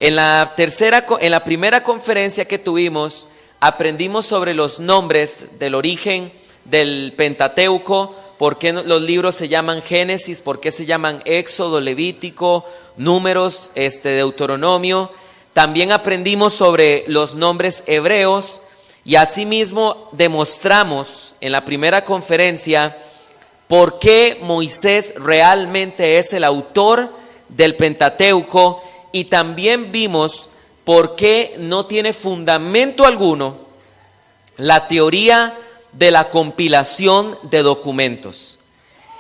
En la primera conferencia que tuvimos, aprendimos sobre los nombres del origen del Pentateuco, por qué los libros se llaman Génesis, por qué se llaman Éxodo, Levítico, Números, Deuteronomio. También aprendimos sobre los nombres hebreos y asimismo demostramos en la primera conferencia por qué Moisés realmente es el autor del Pentateuco, y también vimos por qué no tiene fundamento alguno la teoría de la compilación de documentos.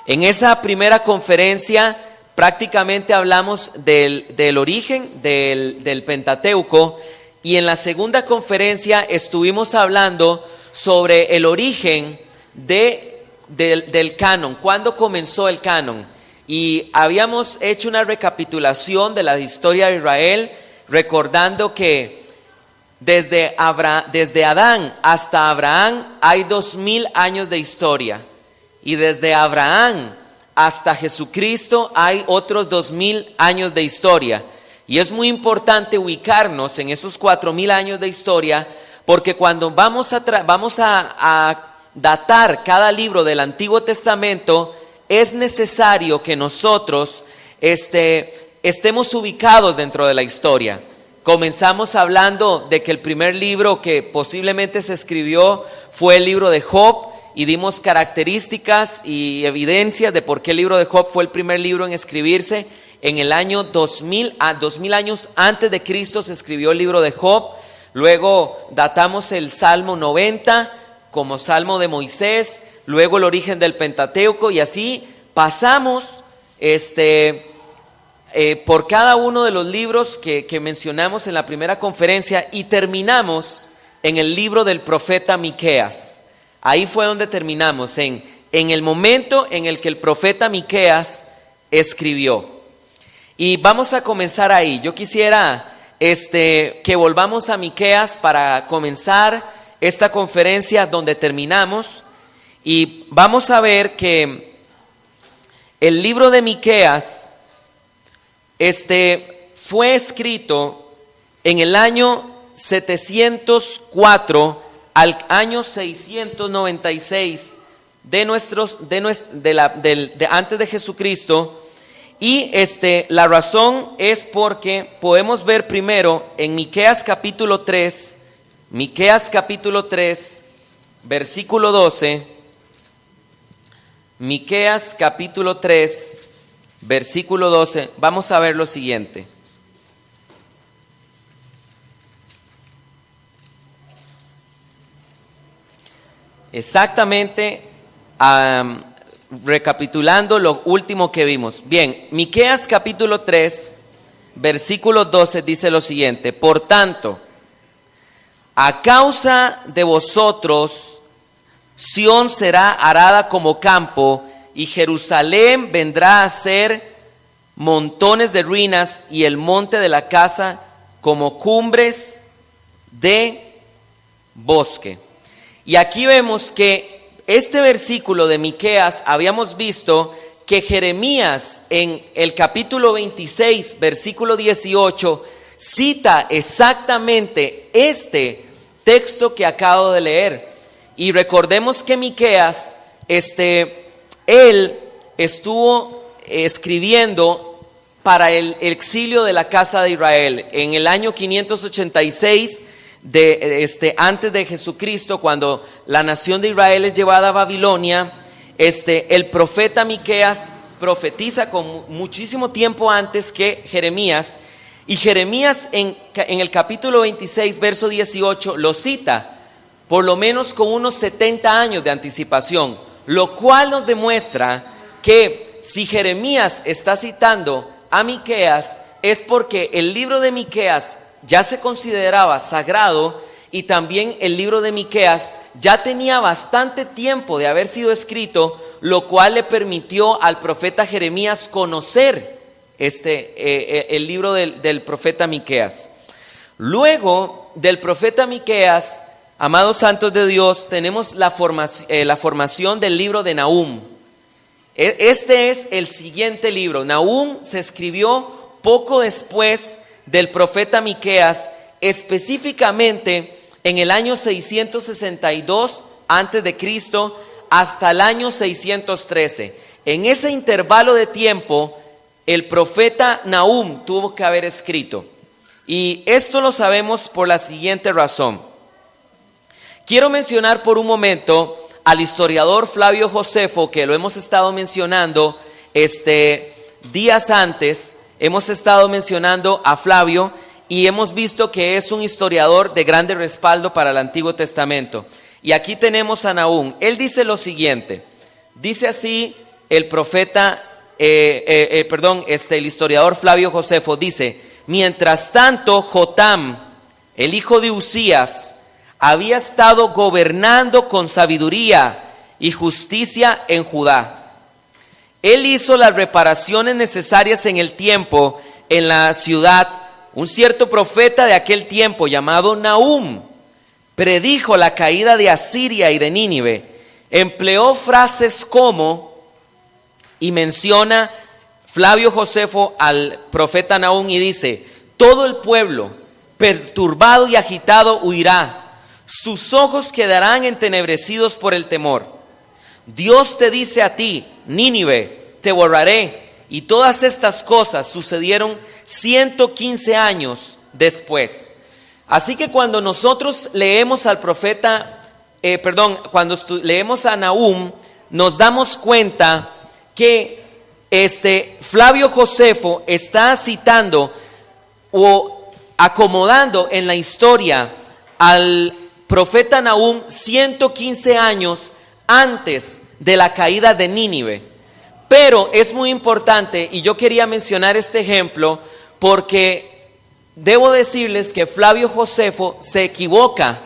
En esa primera conferencia prácticamente hablamos del origen del Pentateuco, y en la segunda conferencia estuvimos hablando sobre el origen del canon, cuándo comenzó el canon. Y habíamos hecho una recapitulación de la historia de Israel, recordando que desde Adán hasta Abraham hay 2000 años de historia, y desde Abraham hasta Jesucristo hay otros 2000 años de historia. Y es muy importante ubicarnos en esos 4000 años de historia, porque cuando vamos a datar cada libro del Antiguo Testamento, es necesario que nosotros estemos ubicados dentro de la historia. Comenzamos hablando de que el primer libro que posiblemente se escribió fue el libro de Job, y dimos características y evidencias de por qué el libro de Job fue el primer libro en escribirse. En el año 2000 años antes de Cristo se escribió el libro de Job. Luego datamos el Salmo 90 como Salmo de Moisés, luego el origen del Pentateuco, y así pasamos por cada uno de los libros que mencionamos en la primera conferencia, y terminamos en el libro del profeta Miqueas. Ahí fue donde terminamos, en el momento en el que el profeta Miqueas escribió. Y vamos a comenzar ahí. Yo quisiera que volvamos a Miqueas para comenzar esta conferencia donde terminamos, y vamos a ver que el libro de Miqueas fue escrito en el año 704 al año 696 antes de Jesucristo. Y la razón es porque podemos ver primero en Miqueas capítulo 3, versículo 12. Miqueas capítulo 3, versículo 12. Vamos a ver lo siguiente. Exactamente, recapitulando lo último que vimos. Bien, Miqueas capítulo 3, versículo 12 dice lo siguiente: por tanto, a causa de vosotros, Sión será arada como campo, y Jerusalén vendrá a ser montones de ruinas, y el monte de la casa como cumbres de bosque. Y aquí vemos que este versículo de Miqueas, habíamos visto que Jeremías en el capítulo 26, versículo 18, cita exactamente este texto que acabo de leer. Y recordemos que Miqueas, él estuvo escribiendo para el exilio de la casa de Israel en el año 586 antes de Jesucristo, cuando la nación de Israel es llevada a Babilonia. El profeta Miqueas profetiza con muchísimo tiempo antes que Jeremías, y Jeremías en el capítulo 26, verso 18, lo cita por lo menos con unos 70 años de anticipación, lo cual nos demuestra que si Jeremías está citando a Miqueas, es porque el libro de Miqueas ya se consideraba sagrado, y también el libro de Miqueas ya tenía bastante tiempo de haber sido escrito, lo cual le permitió al profeta Jeremías conocer el libro del profeta Miqueas. Luego del profeta Miqueas, amados santos de Dios, tenemos la formación del libro de Nahum. Este es el siguiente libro. Nahum se escribió poco después del profeta Miqueas, específicamente en el año 662 antes de Cristo hasta el año 613. En ese intervalo de tiempo, el profeta Nahum tuvo que haber escrito. Y esto lo sabemos por la siguiente razón. Quiero mencionar por un momento al historiador Flavio Josefo, que lo hemos estado mencionando días antes. Hemos estado mencionando a Flavio y hemos visto que es un historiador de grande respaldo para el Antiguo Testamento. Y aquí tenemos a Nahum. Él dice lo siguiente. Dice así el profeta, el historiador Flavio Josefo, dice: mientras tanto, Jotam, el hijo de Uzías, había estado gobernando con sabiduría y justicia en Judá. Él hizo las reparaciones necesarias en el tiempo en la ciudad. Un cierto profeta de aquel tiempo llamado Nahum predijo la caída de Asiria y de Nínive. Empleó frases como, y menciona Flavio Josefo al profeta Nahum y dice: todo el pueblo perturbado y agitado huirá, sus ojos quedarán entenebrecidos por el temor. Dios te dice a ti, Nínive, te borraré. Y todas estas cosas sucedieron 115 años después. Así que cuando nosotros leemos al leemos a Nahum, nos damos cuenta que Flavio Josefo está citando o acomodando en la historia al profeta Nahum 115 años antes de la caída de Nínive. Pero es muy importante, y yo quería mencionar este ejemplo porque debo decirles que Flavio Josefo se equivoca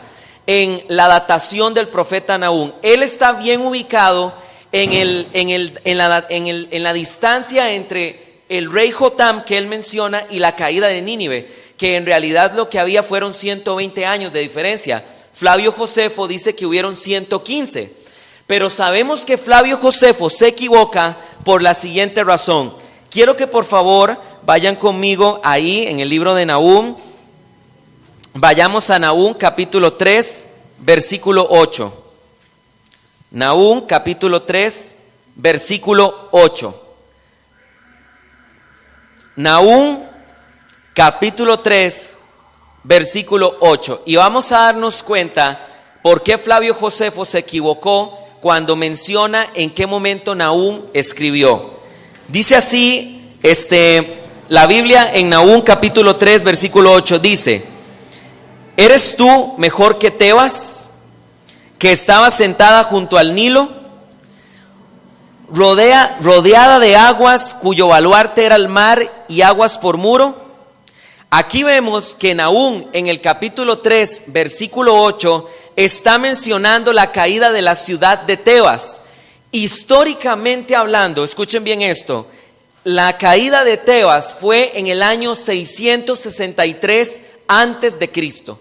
en la datación del profeta Nahum. Él está bien ubicado en la distancia entre el rey Jotam que él menciona y la caída de Nínive, que en realidad lo que había fueron 120 años de diferencia. Flavio Josefo dice que hubieron 115, pero sabemos que Flavio Josefo se equivoca por la siguiente razón. Quiero que por favor vayan conmigo ahí en el libro de Nahum. Vayamos a Nahum capítulo 3, versículo 8. Nahum capítulo 3, versículo 8. Nahum capítulo 3, versículo 8. Y vamos a darnos cuenta por qué Flavio Josefo se equivocó cuando menciona en qué momento Nahum escribió. Dice así, la Biblia en Nahum capítulo 3, versículo 8 dice: ¿eres tú mejor que Tebas, que estaba sentada junto al Nilo, rodeada de aguas, cuyo baluarte era el mar y aguas por muro? Aquí vemos que Nahum en el capítulo 3, versículo 8, está mencionando la caída de la ciudad de Tebas. Históricamente hablando, escuchen bien esto, la caída de Tebas fue en el año 663 antes de Cristo.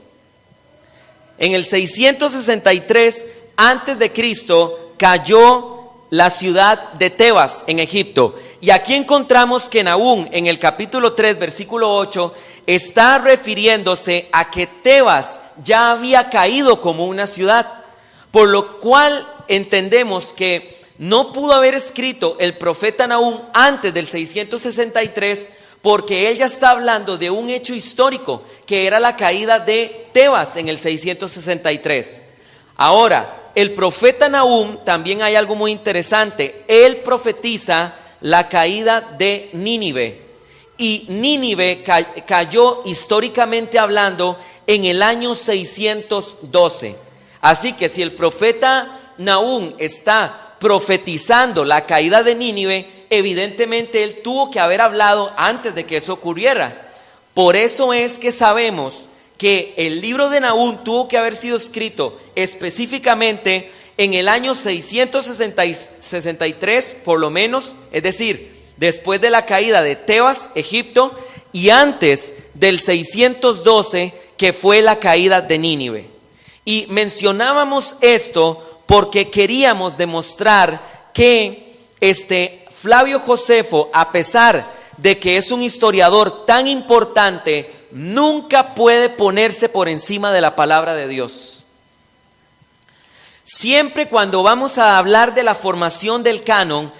En el 663 antes de Cristo cayó la ciudad de Tebas en Egipto. Y aquí encontramos que Nahum en el capítulo 3, versículo 8, está refiriéndose a que Tebas ya había caído como una ciudad, por lo cual entendemos que no pudo haber escrito el profeta Nahum antes del 663, porque él ya está hablando de un hecho histórico, que era la caída de Tebas en el 663. Ahora, el profeta Nahum, también hay algo muy interesante, él profetiza la caída de Nínive. Y Nínive cayó históricamente hablando en el año 612. Así que si el profeta Nahum está profetizando la caída de Nínive, evidentemente él tuvo que haber hablado antes de que eso ocurriera. Por eso es que sabemos que el libro de Nahum tuvo que haber sido escrito específicamente en el año 663 por lo menos, es decir, después de la caída de Tebas, Egipto, y antes del 612, que fue la caída de Nínive. Y mencionábamos esto porque queríamos demostrar que Flavio Josefo, a pesar de que es un historiador tan importante, nunca puede ponerse por encima de la palabra de Dios. Siempre cuando vamos a hablar de la formación del canon,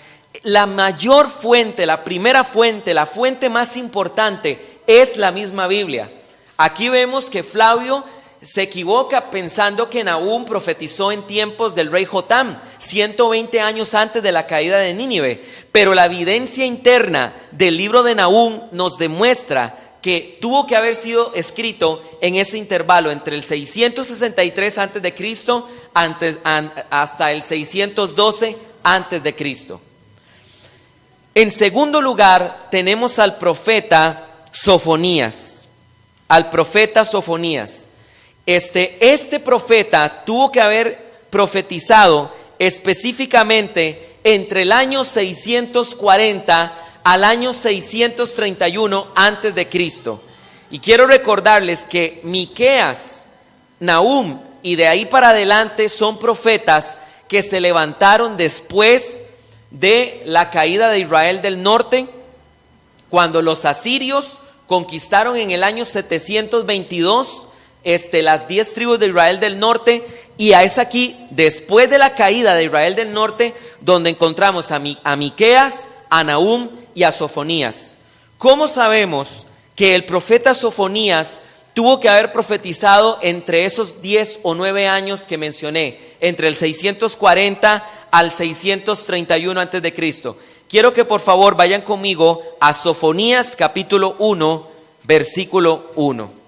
la mayor fuente, la primera fuente, la fuente más importante es la misma Biblia. Aquí vemos que Flavio se equivoca pensando que Nahum profetizó en tiempos del rey Jotam, 120 años antes de la caída de Nínive. Pero la evidencia interna del libro de Nahum nos demuestra que tuvo que haber sido escrito en ese intervalo entre el 663 antes de Cristo hasta el 612 antes de Cristo. En segundo lugar, tenemos al profeta Sofonías. Al profeta Sofonías. Este profeta tuvo que haber profetizado específicamente entre el año 640 al año 631 antes de Cristo. Y quiero recordarles que Miqueas, Nahum y de ahí para adelante son profetas que se levantaron después de la caída de Israel del norte, cuando los asirios conquistaron en el año 722 las 10 tribus de Israel del norte, y es aquí, después de la caída de Israel del norte, donde encontramos a Miqueas, a Nahum y a Sofonías. ¿Cómo sabemos que el profeta Sofonías tuvo que haber profetizado entre esos 10 o 9 años que mencioné, entre el 640 al 631 antes de Cristo? Quiero que por favor vayan conmigo a Sofonías capítulo 1, versículo 1.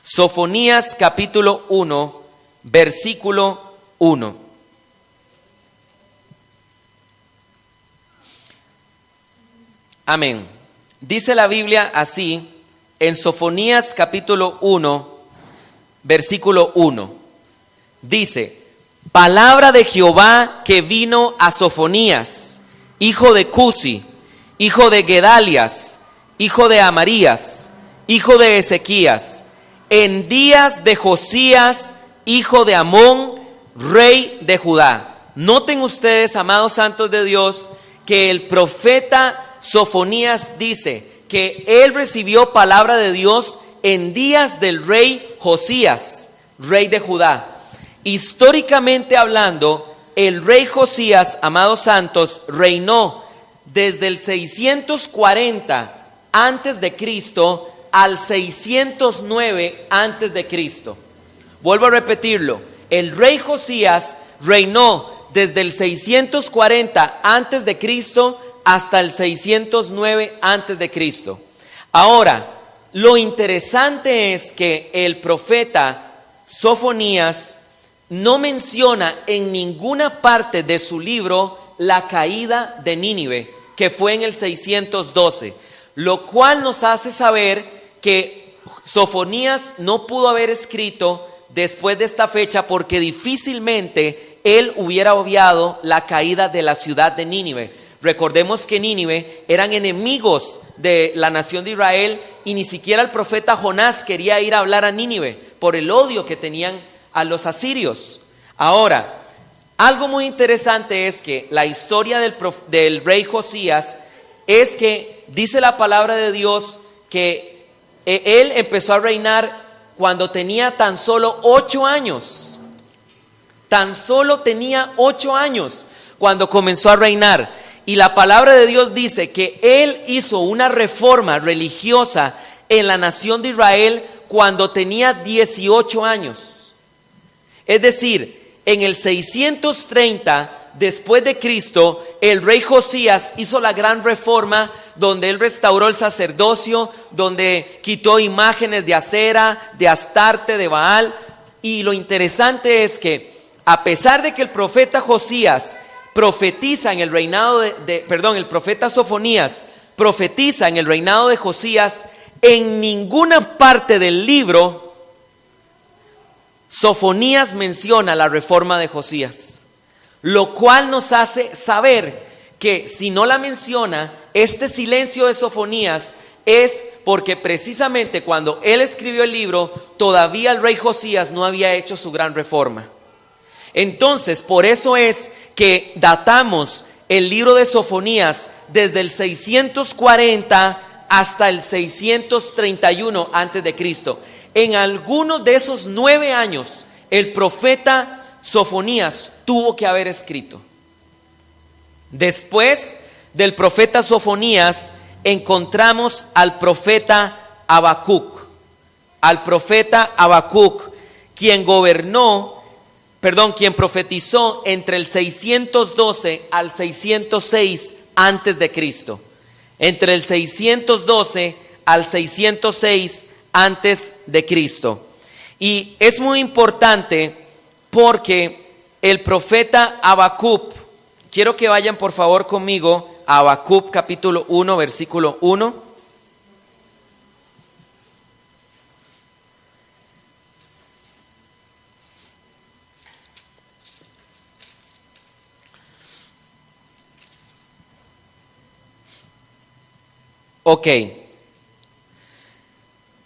Sofonías capítulo 1, versículo 1. Amén. Dice la Biblia así en Sofonías capítulo 1, versículo 1. Dice: palabra de Jehová que vino a Sofonías, hijo de Cusi, hijo de Gedalias, hijo de Amarías, hijo de Ezequías, en días de Josías, hijo de Amón, rey de Judá. Noten ustedes, amados santos de Dios, que el profeta Sofonías dice que él recibió palabra de Dios en días del rey Josías, rey de Judá. Históricamente hablando, el rey Josías, amados santos, reinó desde el 640 antes de Cristo al 609 antes de Cristo. Vuelvo a repetirlo. El rey Josías reinó desde el 640 antes de Cristo hasta el 609 antes de Cristo. Ahora, lo interesante es que el profeta Sofonías no menciona en ninguna parte de su libro la caída de Nínive, que fue en el 612, lo cual nos hace saber que Sofonías no pudo haber escrito después de esta fecha, porque difícilmente él hubiera obviado la caída de la ciudad de Nínive. Recordemos que Nínive eran enemigos de la nación de Israel, y ni siquiera el profeta Jonás quería ir a hablar a Nínive por el odio que tenían a los asirios. Ahora, algo muy interesante es que la historia del rey Josías es que dice la palabra de Dios que él empezó a reinar cuando tenía tan solo 8 años. Tan solo tenía 8 años cuando comenzó a reinar. Y la palabra de Dios dice que él hizo una reforma religiosa en la nación de Israel cuando tenía 18 años. Es decir, en el 630 después de Cristo, el rey Josías hizo la gran reforma donde él restauró el sacerdocio, donde quitó imágenes de Acera, de Astarte, de Baal. Y lo interesante es que a pesar de que el profeta Josías profetiza en el reinado el profeta Sofonías profetiza en el reinado de Josías, en ninguna parte del libro Sofonías menciona la reforma de Josías, lo cual nos hace saber que si no la menciona, este silencio de Sofonías es porque precisamente cuando él escribió el libro, todavía el rey Josías no había hecho su gran reforma. Entonces, por eso es que datamos el libro de Sofonías desde el 640 hasta el 631 antes de Cristo. En algunos de esos 9 años, el profeta Sofonías tuvo que haber escrito. Después del profeta Sofonías encontramos al profeta Habacuc. Quien profetizó entre el 612 al 606 antes de Cristo. Entre el 612 al 606 antes de Cristo. Y es muy importante porque el profeta Habacuc, quiero que vayan por favor conmigo a Habacuc capítulo 1, versículo 1. Ok,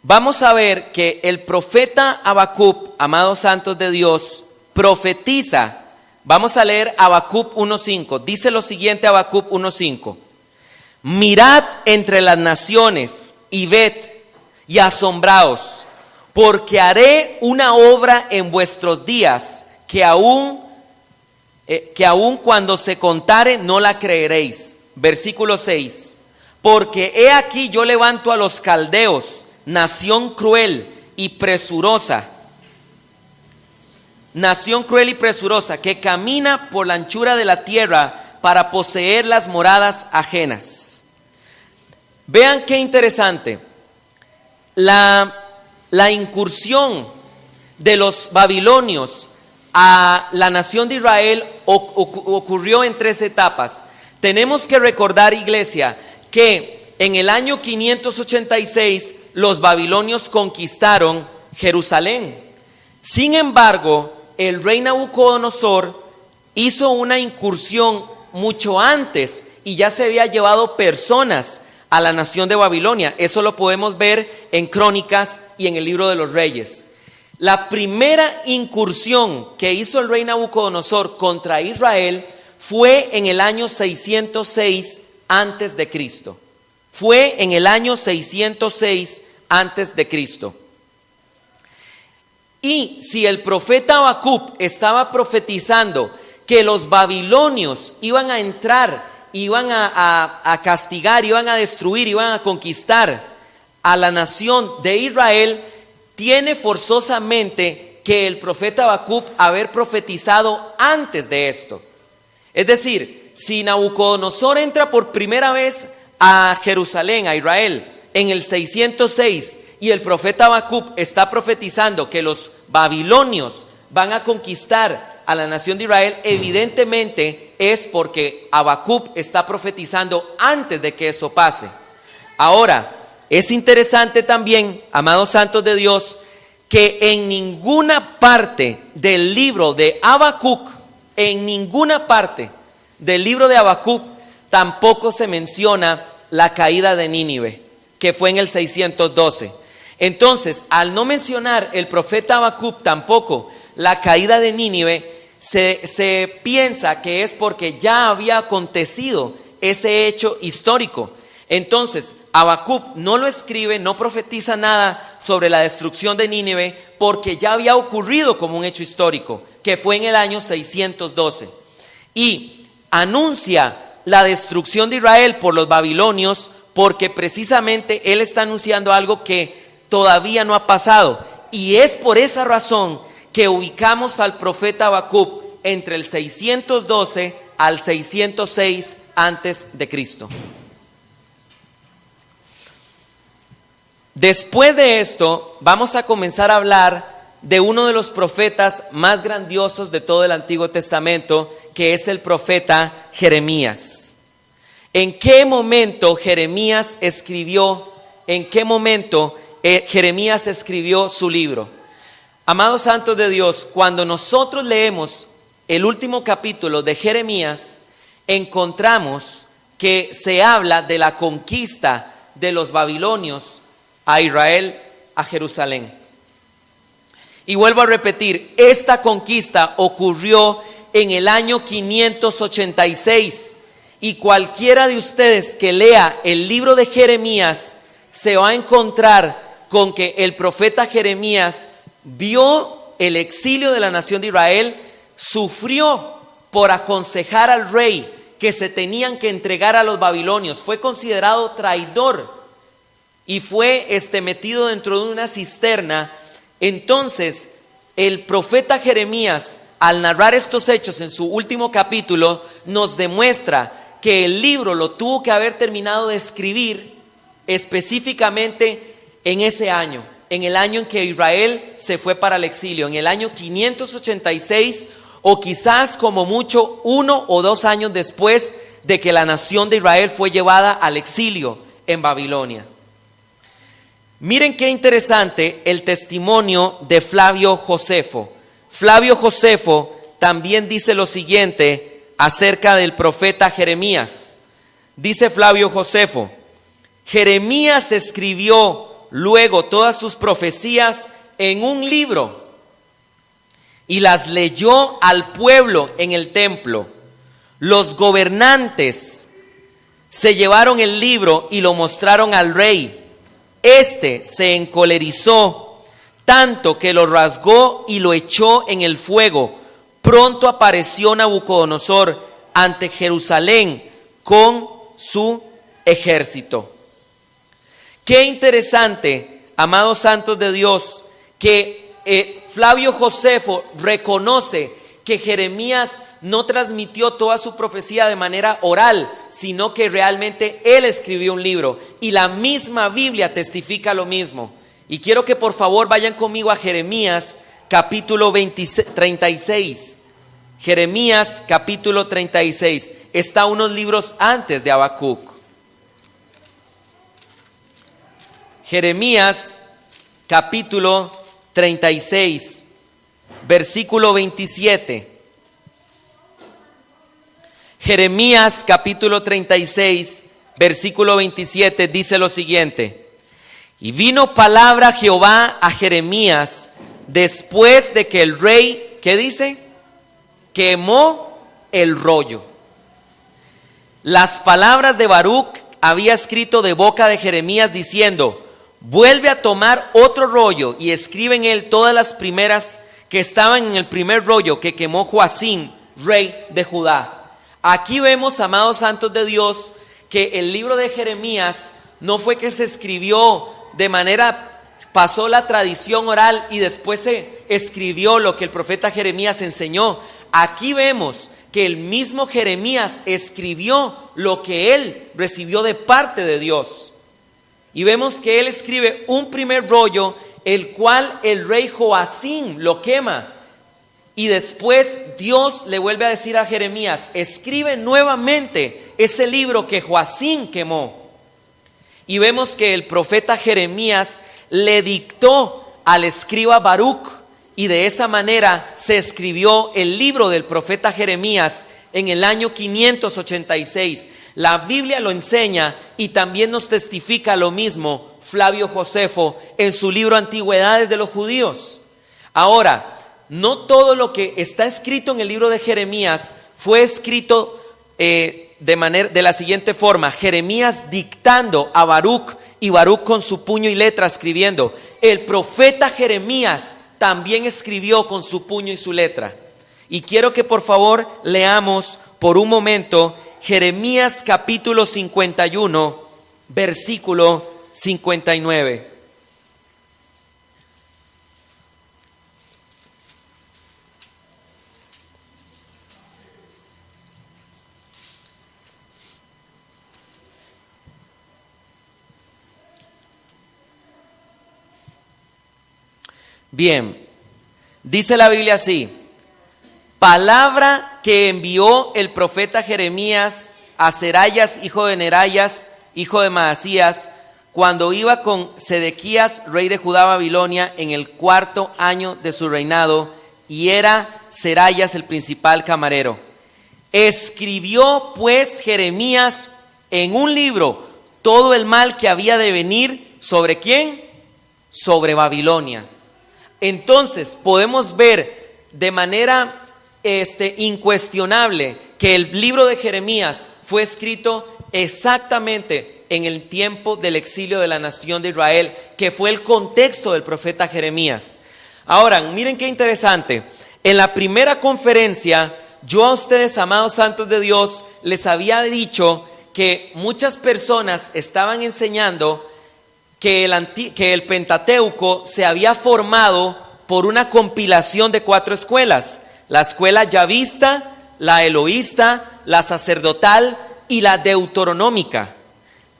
vamos a ver que el profeta Habacuc, amados santos de Dios, profetiza. Vamos a leer Habacuc 1:5. Dice lo siguiente Habacuc 1:5: mirad entre las naciones y ved y asombraos, porque haré una obra en vuestros días que aún cuando se contare no la creeréis. Versículo 6: porque he aquí yo levanto a los caldeos, nación cruel y presurosa, que camina por la anchura de la tierra para poseer las moradas ajenas. Vean qué interesante. La incursión de los babilonios a la nación de Israel ocurrió en 3 etapas. Tenemos que recordar, iglesia, que en el año 586 los babilonios conquistaron Jerusalén. Sin embargo, el rey Nabucodonosor hizo una incursión mucho antes y ya se había llevado personas a la nación de Babilonia. Eso lo podemos ver en Crónicas y en el libro de los Reyes. La primera incursión que hizo el rey Nabucodonosor contra Israel fue en el año 606 antes de Cristo. Fue en el año 606 antes de Cristo. Y si el profeta Habacuc estaba profetizando que los babilonios iban a entrar, iban a castigar, iban a destruir, iban a conquistar a la nación de Israel, tiene forzosamente que el profeta Habacuc haber profetizado antes de esto. Es decir, si Nabucodonosor entra por primera vez a Jerusalén, a Israel, en el 606, y el profeta Habacuc está profetizando que los babilonios van a conquistar a la nación de Israel, evidentemente es porque Habacuc está profetizando antes de que eso pase. Ahora, es interesante también, amados santos de Dios, que en ninguna parte del libro de Habacuc, tampoco se menciona la caída de Nínive, que fue en el 612. Entonces, al no mencionar el profeta Habacuc tampoco la caída de Nínive, se piensa que es porque ya había acontecido ese hecho histórico. Entonces, Habacuc no lo escribe, no profetiza nada sobre la destrucción de Nínive, porque ya había ocurrido como un hecho histórico, que fue en el año 612. Y anuncia la destrucción de Israel por los babilonios, porque precisamente él está anunciando algo que todavía no ha pasado. Y es por esa razón que ubicamos al profeta Habacuc entre el 612 al 606 antes de Cristo. Después de esto, vamos a comenzar a hablar de uno de los profetas más grandiosos de todo el Antiguo Testamento, que es el profeta Jeremías. ¿En qué momento Jeremías escribió su libro? Amados santos de Dios, cuando nosotros leemos el último capítulo de Jeremías, encontramos que se habla de la conquista de los babilonios a Israel, a Jerusalén. Y vuelvo a repetir, esta conquista ocurrió en el año 586. Y cualquiera de ustedes que lea el libro de Jeremías se va a encontrar con que el profeta Jeremías vio el exilio de la nación de Israel, sufrió por aconsejar al rey que se tenían que entregar a los babilonios, fue considerado traidor y fue metido dentro de una cisterna. Entonces el profeta Jeremías, al narrar estos hechos en su último capítulo, nos demuestra que el libro lo tuvo que haber terminado de escribir específicamente en ese año, en el año en que Israel se fue para el exilio, en el año 586, o quizás como mucho 1 o 2 años después de que la nación de Israel fue llevada al exilio en Babilonia. Miren qué interesante el testimonio de Flavio Josefo. Flavio Josefo también dice lo siguiente acerca del profeta Jeremías. Dice Flavio Josefo: Jeremías escribió luego todas sus profecías en un libro y las leyó al pueblo en el templo. Los gobernantes se llevaron el libro y lo mostraron al rey. Este se encolerizó tanto que lo rasgó y lo echó en el fuego. Pronto apareció Nabucodonosor ante Jerusalén con su ejército. Qué interesante, amados santos de Dios, que Flavio Josefo reconoce que Jeremías no transmitió toda su profecía de manera oral, sino que realmente él escribió un libro, y la misma Biblia testifica lo mismo. Y quiero que por favor vayan conmigo a Jeremías capítulo 36. Jeremías capítulo 36. Está unos libros antes de Habacuc. Jeremías capítulo 36, versículo 27. Jeremías capítulo 36, versículo 27 dice lo siguiente: y vino palabra a Jehová a Jeremías después de que el rey, ¿qué dice? Quemó el rollo. Las palabras de Baruc había escrito de boca de Jeremías diciendo: vuelve a tomar otro rollo y escribe en él todas las primeras que estaban en el primer rollo que quemó Joacim, rey de Judá. Aquí vemos, amados santos de Dios, que el libro de Jeremías no fue que se escribió de manera, pasó la tradición oral y después se escribió lo que el profeta Jeremías enseñó. Aquí vemos que el mismo Jeremías escribió lo que él recibió de parte de Dios. Y vemos que él escribe un primer rollo, el cual el rey Joacim lo quema. Y después Dios le vuelve a decir a Jeremías: escribe nuevamente ese libro que Joacim quemó. Y vemos que el profeta Jeremías le dictó al escriba Baruc, y de esa manera se escribió el libro del profeta Jeremías en el año 586. La Biblia lo enseña y también nos testifica lo mismo Flavio Josefo en su libro Antigüedades de los Judíos. Ahora, no todo lo que está escrito en el libro de Jeremías fue escrito de la siguiente forma: Jeremías dictando a Baruc y Baruc con su puño y letra escribiendo. El profeta Jeremías también escribió con su puño y su letra. Y quiero que por favor leamos por un momento Jeremías capítulo 51, versículo 59. Bien, dice la Biblia así: palabra que envió el profeta Jeremías a Serayas, hijo de Nerayas, hijo de Maasías, cuando iba con Sedequías, rey de Judá, Babilonia, en el 4º año de su reinado, y era Serayas el principal camarero. Escribió pues Jeremías en un libro todo el mal que había de venir, ¿sobre quién? Sobre Babilonia. Entonces podemos ver de manera incuestionable que el libro de Jeremías fue escrito exactamente en el tiempo del exilio de la nación de Israel, que fue el contexto del profeta Jeremías. Ahora, miren qué interesante. En la primera conferencia, yo a ustedes, amados santos de Dios, les había dicho que muchas personas estaban enseñando que el Pentateuco se había formado por una compilación de 4 escuelas: la escuela yavista, la eloísta, la sacerdotal y la deuteronómica.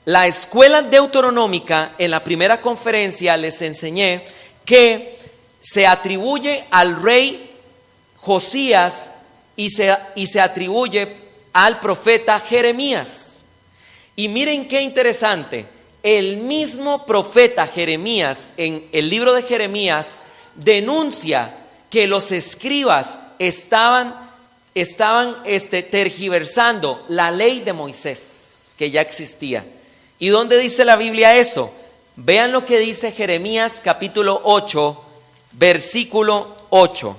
La escuela deuteronómica, en la primera conferencia les enseñé que se atribuye al rey Josías y se atribuye al profeta Jeremías. Y miren qué interesante, el mismo profeta Jeremías, en el libro de Jeremías, denuncia que los escribas estaban tergiversando la ley de Moisés, que ya existía. ¿Y dónde dice la Biblia eso? Vean lo que dice Jeremías capítulo 8, versículo 8.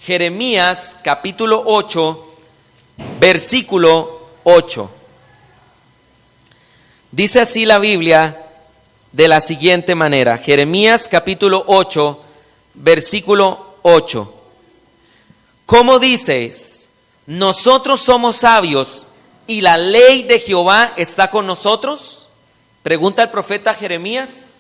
Jeremías capítulo 8, versículo 8. Dice así la Biblia de la siguiente manera. Jeremías capítulo 8, versículo 8. ¿Cómo dices? ¿Nosotros somos sabios y la ley de Jehová está con nosotros? Pregunta el profeta Jeremías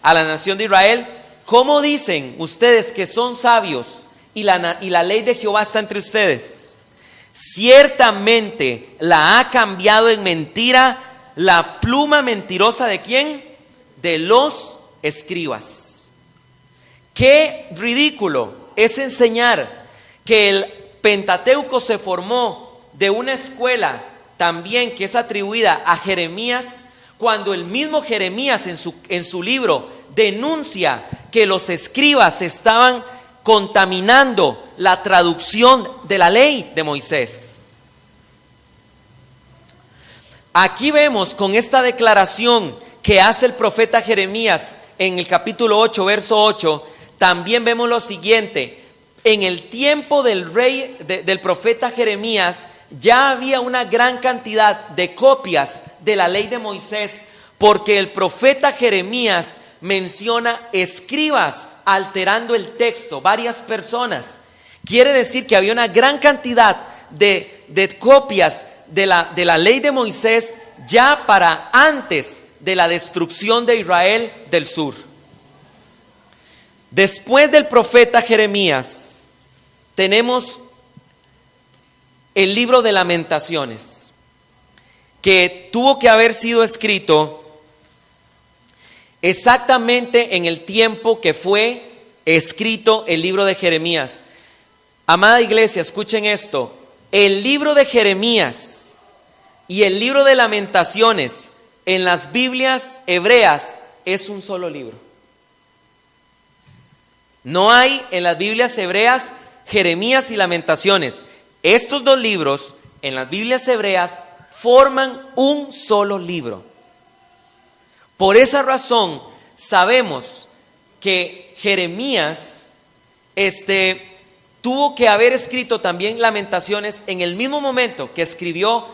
a la nación de Israel. ¿Cómo dicen ustedes que son sabios y la ley de Jehová está entre ustedes? Ciertamente la ha cambiado en mentira la pluma mentirosa ¿de quién? De los escribas. Qué ridículo es enseñar que el Pentateuco se formó de una escuela también que es atribuida a Jeremías, cuando el mismo Jeremías en su libro denuncia que los escribas estaban contaminando la traducción de la ley de Moisés. Aquí vemos con esta declaración que hace el profeta Jeremías en el capítulo 8, verso 8, también vemos lo siguiente: en el tiempo del profeta Jeremías ya había una gran cantidad de copias de la ley de Moisés, porque el profeta Jeremías menciona escribas alterando el texto, varias personas. Quiere decir que había una gran cantidad de copias de la ley de Moisés ya para antes de la destrucción de Israel del sur. Después del profeta Jeremías tenemos el libro de Lamentaciones, que tuvo que haber sido escrito exactamente en el tiempo que fue escrito el libro de Jeremías. Amada iglesia, escuchen esto: el libro de Jeremías y el libro de Lamentaciones en las Biblias hebreas es un solo libro. No hay en las Biblias hebreas Jeremías y Lamentaciones. Estos 2 libros en las Biblias hebreas forman un solo libro. Por esa razón sabemos que Jeremías tuvo que haber escrito también Lamentaciones en el mismo momento que escribió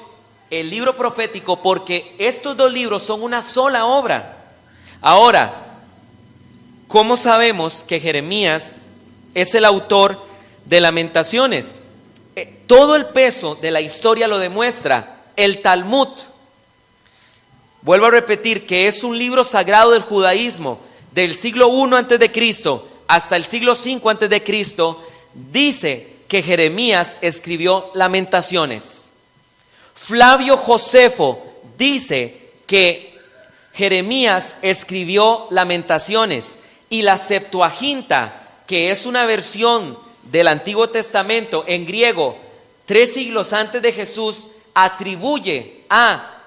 el libro profético, porque estos 2 libros son una sola obra. Ahora, ¿cómo sabemos que Jeremías es el autor de Lamentaciones? Todo el peso de la historia lo demuestra. El Talmud, vuelvo a repetir, que es un libro sagrado del judaísmo del siglo I antes de Cristo hasta el siglo V antes de Cristo, dice que Jeremías escribió Lamentaciones. Flavio Josefo dice que Jeremías escribió Lamentaciones, y la Septuaginta, que es una versión del Antiguo Testamento en griego 3 siglos antes de Jesús, atribuye a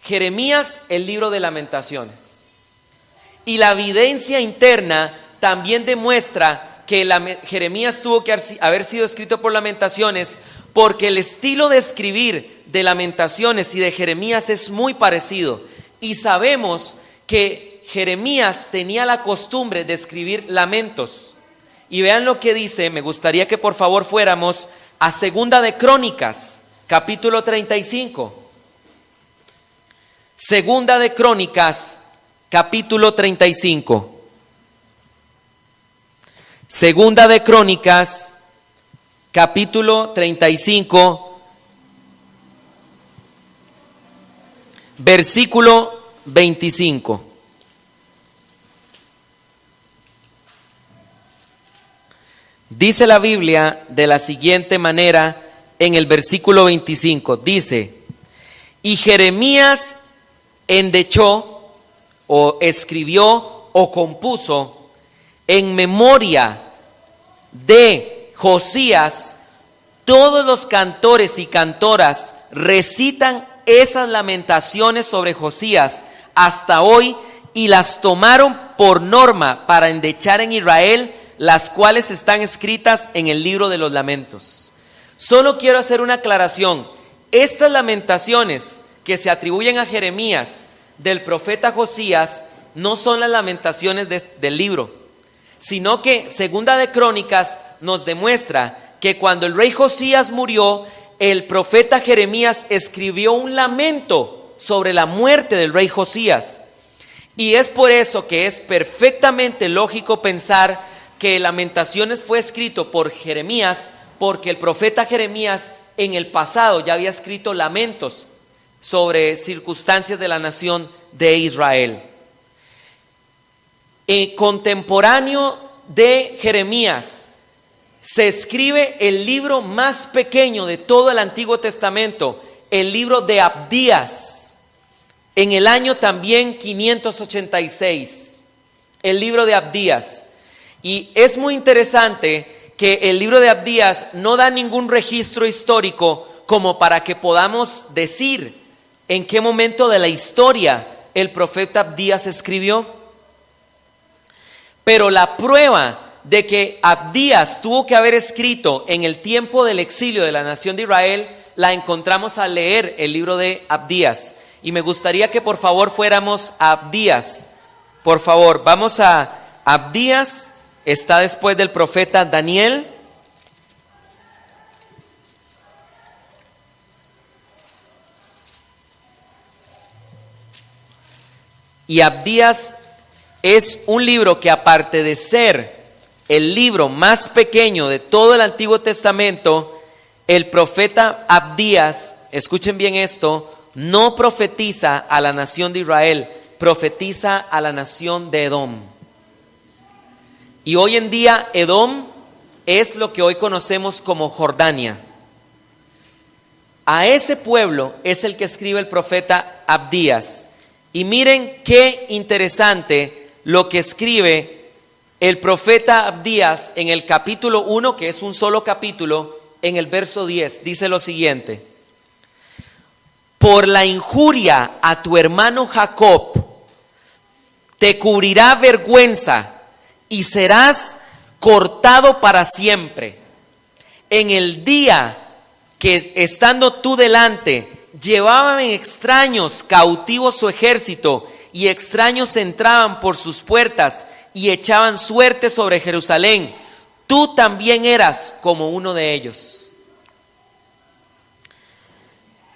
Jeremías el libro de Lamentaciones. Y la evidencia interna también demuestra que Jeremías tuvo que haber sido escrito por Lamentaciones, porque el estilo de escribir de Lamentaciones y de Jeremías es muy parecido. Y sabemos que Jeremías tenía la costumbre de escribir lamentos, Y vean lo que dice. Me gustaría que por favor fuéramos a Segunda de Crónicas, capítulo 35. Segunda de Crónicas, capítulo 35. Segunda de Crónicas, capítulo 35, versículo 25. Dice la Biblia de la siguiente manera en el versículo 25. Dice: y Jeremías endechó o escribió o compuso en memoria de Josías. Todos los cantores y cantoras recitan esas lamentaciones sobre Josías hasta hoy, y las tomaron por norma para endechar en Israel, las cuales están escritas en el libro de los lamentos. Solo quiero hacer una aclaración. Estas lamentaciones que se atribuyen a Jeremías del profeta Josías no son las lamentaciones del libro, sino que Segunda de Crónicas nos demuestra que cuando el rey Josías murió, el profeta Jeremías escribió un lamento sobre la muerte del rey Josías. Y es por eso que es perfectamente lógico pensar que Lamentaciones fue escrito por Jeremías, porque el profeta Jeremías en el pasado ya había escrito lamentos sobre circunstancias de la nación de Israel. Contemporáneo de Jeremías se escribe el libro más pequeño de todo el Antiguo Testamento, el libro de Abdías, en el año también 586, el libro de Abdías. Y es muy interesante que el libro de Abdías no da ningún registro histórico como para que podamos decir en qué momento de la historia el profeta Abdías escribió. Pero la prueba de que Abdías tuvo que haber escrito en el tiempo del exilio de la nación de Israel la encontramos al leer el libro de Abdías. Y me gustaría que por favor fuéramos a Abdías. Por favor, vamos a Abdías. Está después del profeta Daniel. Y Abdías es un libro que, aparte de ser el libro más pequeño de todo el Antiguo Testamento, el profeta Abdías, escuchen bien esto, no profetiza a la nación de Israel, profetiza a la nación de Edom. Y hoy en día Edom es lo que hoy conocemos como Jordania. A ese pueblo es el que escribe el profeta Abdías. Y miren qué interesante lo que escribe el profeta Abdías en el capítulo 1, que es un solo capítulo, en el verso 10. Dice lo siguiente: por la injuria a tu hermano Jacob te cubrirá vergüenza y serás cortado para siempre. En el día que, estando tú delante, llevaban extraños cautivos su ejército, y extraños entraban por sus puertas y echaban suerte sobre Jerusalén, tú también eras como uno de ellos.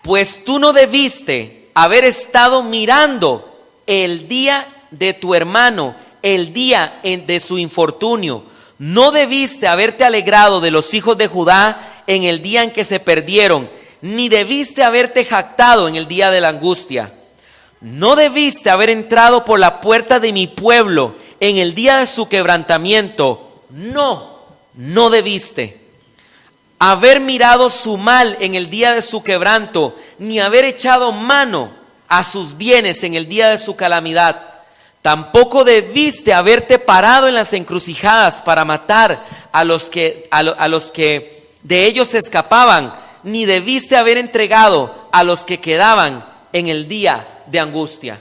Pues tú no debiste haber estado mirando el día de tu hermano, el día de su infortunio. No debiste haberte alegrado de los hijos de Judá en el día en que se perdieron, ni debiste haberte jactado en el día de la angustia. No debiste haber entrado por la puerta de mi pueblo en el día de su quebrantamiento. No debiste haber mirado su mal en el día de su quebranto, ni haber echado mano a sus bienes en el día de su calamidad. Tampoco debiste haberte parado en las encrucijadas para matar a los que de ellos se escapaban, ni debiste haber entregado a los que quedaban en el día de angustia.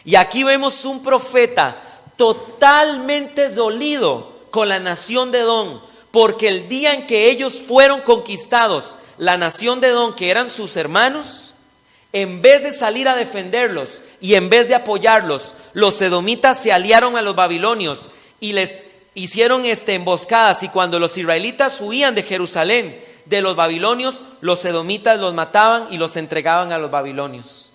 Y aquí vemos un profeta totalmente dolido con la nación de Edom, porque el día en que ellos fueron conquistados, la nación de Edom, que eran sus hermanos, en vez de salir a defenderlos y en vez de apoyarlos, los edomitas se aliaron a los babilonios y les hicieron emboscadas, y cuando los israelitas huían de Jerusalén, de los babilonios, los edomitas los mataban y los entregaban a los babilonios.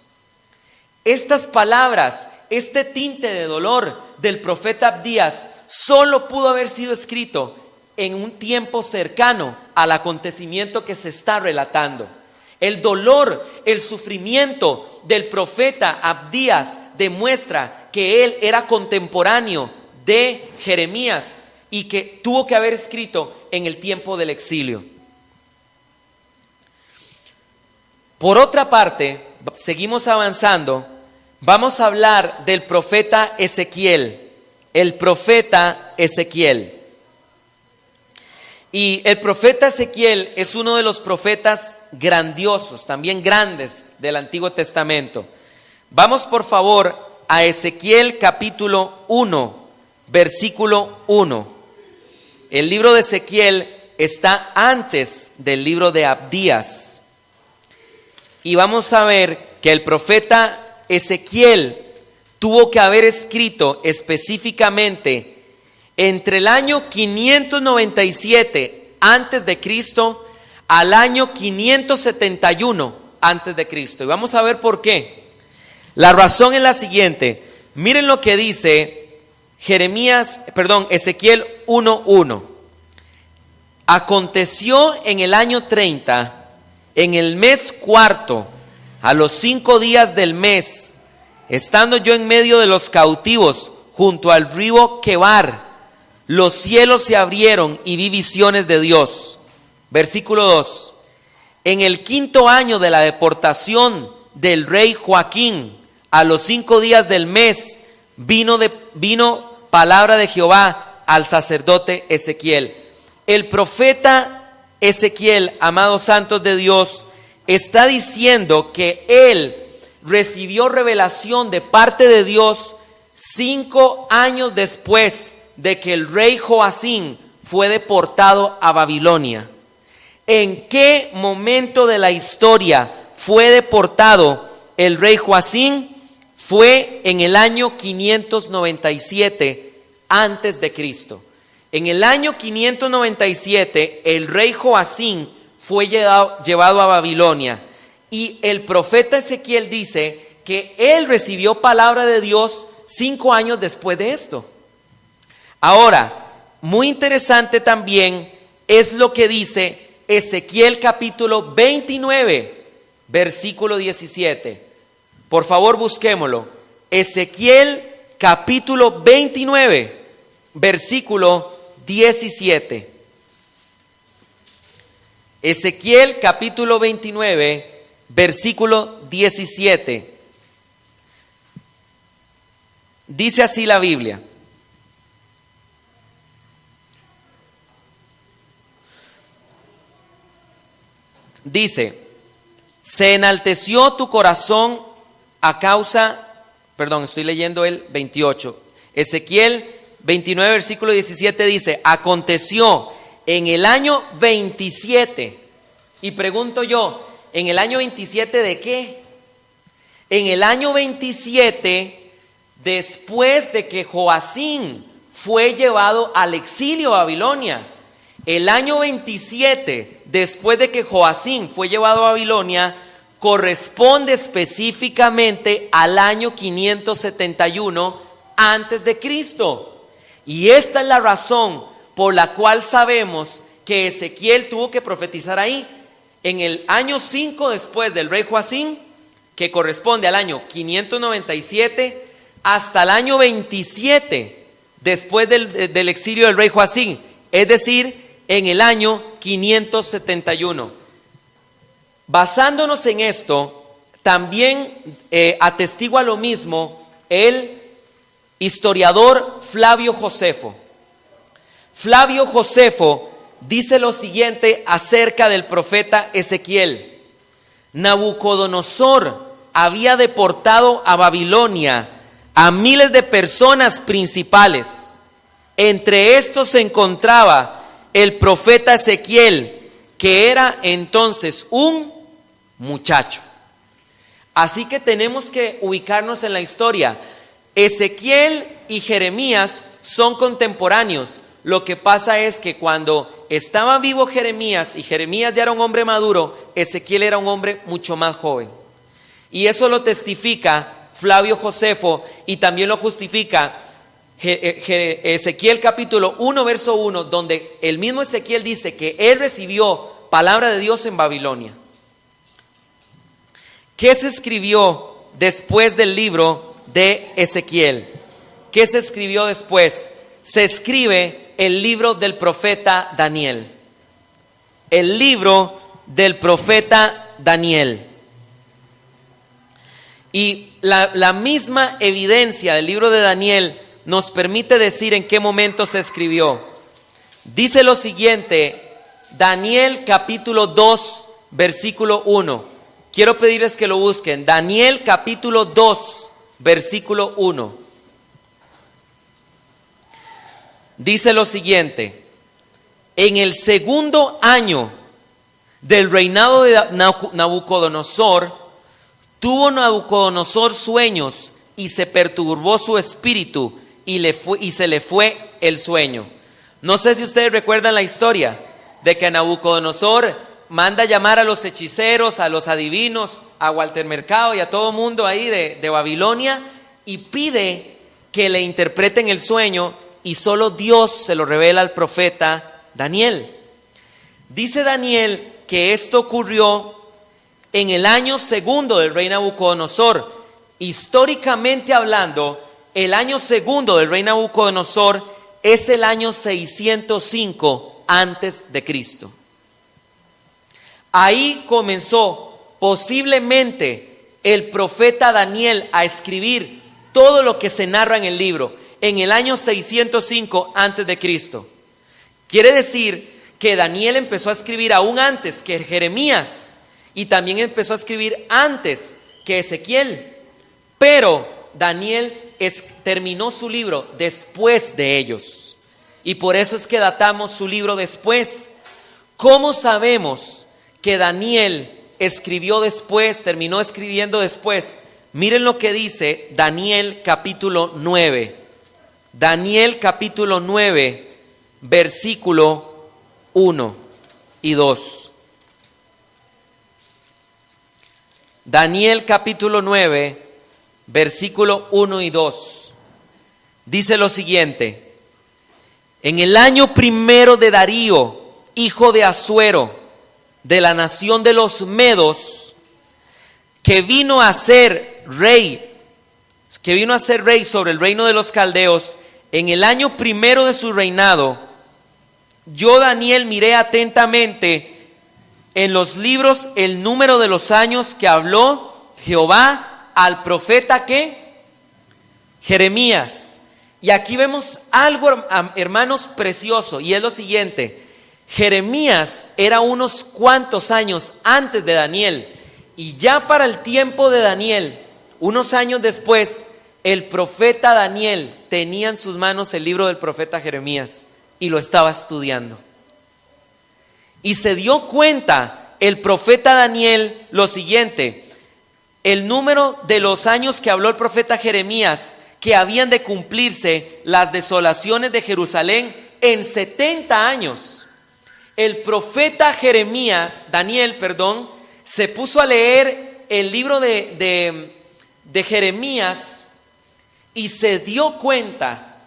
Estas palabras, este tinte de dolor del profeta Abdías, solo pudo haber sido escrito en un tiempo cercano al acontecimiento que se está relatando. El dolor, el sufrimiento del profeta Abdías demuestra que él era contemporáneo de Jeremías y que tuvo que haber escrito en el tiempo del exilio. Por otra parte, seguimos avanzando, vamos a hablar del profeta Ezequiel, el profeta Ezequiel. Y el profeta Ezequiel es uno de los profetas grandiosos, también grandes del Antiguo Testamento. Vamos por favor a Ezequiel capítulo 1, versículo 1. El libro de Ezequiel está antes del libro de Abdías. Y vamos a ver que el profeta Ezequiel tuvo que haber escrito específicamente entre el año 597 antes de Cristo al año 571 antes de Cristo. Y vamos a ver por qué. La razón es la siguiente. Miren lo que dice Ezequiel 1:1. Aconteció en el año 30, en el mes cuarto, a los 5 días del mes, estando yo en medio de los cautivos, junto al río Quebar, los cielos se abrieron y vi visiones de Dios. Versículo 2. En el 5.º año de la deportación del rey Joaquín, a los 5 días del mes, vino palabra de Jehová al sacerdote Ezequiel. El profeta Ezequiel, amados santos de Dios, está diciendo que él recibió revelación de parte de Dios 5 años después de que el rey Joacín fue deportado a Babilonia. ¿En qué momento de la historia fue deportado el rey Joacín? Fue en el año 597 antes de Cristo. En el año 597 el rey Joacín fue llevado a Babilonia, y el profeta Ezequiel dice que él recibió palabra de Dios 5 años después de esto. Ahora, muy interesante también es lo que dice Ezequiel capítulo 29, versículo 17. Por favor, busquémoslo. Ezequiel capítulo 29, versículo 17. Ezequiel capítulo 29, versículo 17. Dice así la Biblia. Dice: se enalteció tu corazón a causa, estoy leyendo el 28. Ezequiel 29, versículo 17 dice: aconteció en el año 27. Y pregunto yo, ¿en el año 27 de qué? En el año 27, después de que Joacín fue llevado al exilio a Babilonia. El año 27, después de que Joacín fue llevado a Babilonia, corresponde específicamente al año 571 antes de Cristo. Y esta es la razón por la cual sabemos que Ezequiel tuvo que profetizar ahí. En el año 5 después del rey Joacín, que corresponde al año 597, hasta el año 27 después del exilio del rey Joacín, es decir, en el año 571. Basándonos en esto, también atestigua lo mismo el historiador Flavio Josefo. Flavio Josefo dice lo siguiente acerca del profeta Ezequiel: Nabucodonosor había deportado a Babilonia a miles de personas principales. Entre estos se encontraba el profeta Ezequiel, que era entonces un muchacho. Así que tenemos que ubicarnos en la historia. Ezequiel y Jeremías son contemporáneos, Lo que pasa es que cuando estaba vivo Jeremías, y Jeremías ya era un hombre maduro, Ezequiel era un hombre mucho más joven. Y eso lo testifica Flavio Josefo, y también lo justifica Ezequiel capítulo 1 verso 1, donde el mismo Ezequiel dice que él recibió palabra de Dios en Babilonia. ¿Qué se escribió después del libro de Ezequiel? ¿Qué se escribió después? Se escribe el libro del profeta Daniel. El libro del profeta Daniel. Y la misma evidencia del libro de Daniel nos permite decir en qué momento se escribió. Dice lo siguiente, Daniel capítulo 2, versículo 1. Quiero pedirles que lo busquen. Daniel capítulo 2, versículo 1. Dice lo siguiente: en el segundo año del reinado de Nabucodonosor, tuvo Nabucodonosor sueños y se perturbó su espíritu y se le fue el sueño. No sé si ustedes recuerdan la historia de que Nabucodonosor manda llamar a los hechiceros, a los adivinos, a Walter Mercado y a todo mundo ahí de Babilonia, y pide que le interpreten el sueño, y solo Dios se lo revela al profeta Daniel. Dice Daniel que esto ocurrió en el año segundo del rey Nabucodonosor. Históricamente hablando, el año segundo del rey Nabucodonosor es el año 605 antes de Cristo. Ahí comenzó posiblemente el profeta Daniel a escribir todo lo que se narra en el libro, en el año 605 antes de Cristo. Quiere decir que Daniel empezó a escribir aún antes que Jeremías, y también empezó a escribir antes que Ezequiel. Pero Daniel terminó su libro después de ellos, y por eso es que datamos su libro después. ¿Cómo sabemos que Daniel escribió después, terminó escribiendo después? Miren lo que dice Daniel capítulo 9. Daniel capítulo 9, versículo 1 y 2. Daniel capítulo 9, versículo 1 y 2. Dice lo siguiente: en el año primero de Darío, hijo de Asuero, de la nación de los Medos, que vino a ser rey sobre el reino de los caldeos, en el año primero de su reinado, yo Daniel miré atentamente en los libros el número de los años que habló Jehová al profeta ¿qué? Jeremías. Y aquí vemos algo, hermanos, precioso, y es lo siguiente: Jeremías era unos cuantos años antes de Daniel, y ya para el tiempo de Daniel, unos años después, el profeta Daniel tenía en sus manos el libro del profeta Jeremías y lo estaba estudiando. Y se dio cuenta el profeta Daniel lo siguiente: el número de los años que habló el profeta Jeremías, que habían de cumplirse las desolaciones de Jerusalén en 70 años. El profeta Daniel, se puso a leer el libro de Jeremías y se dio cuenta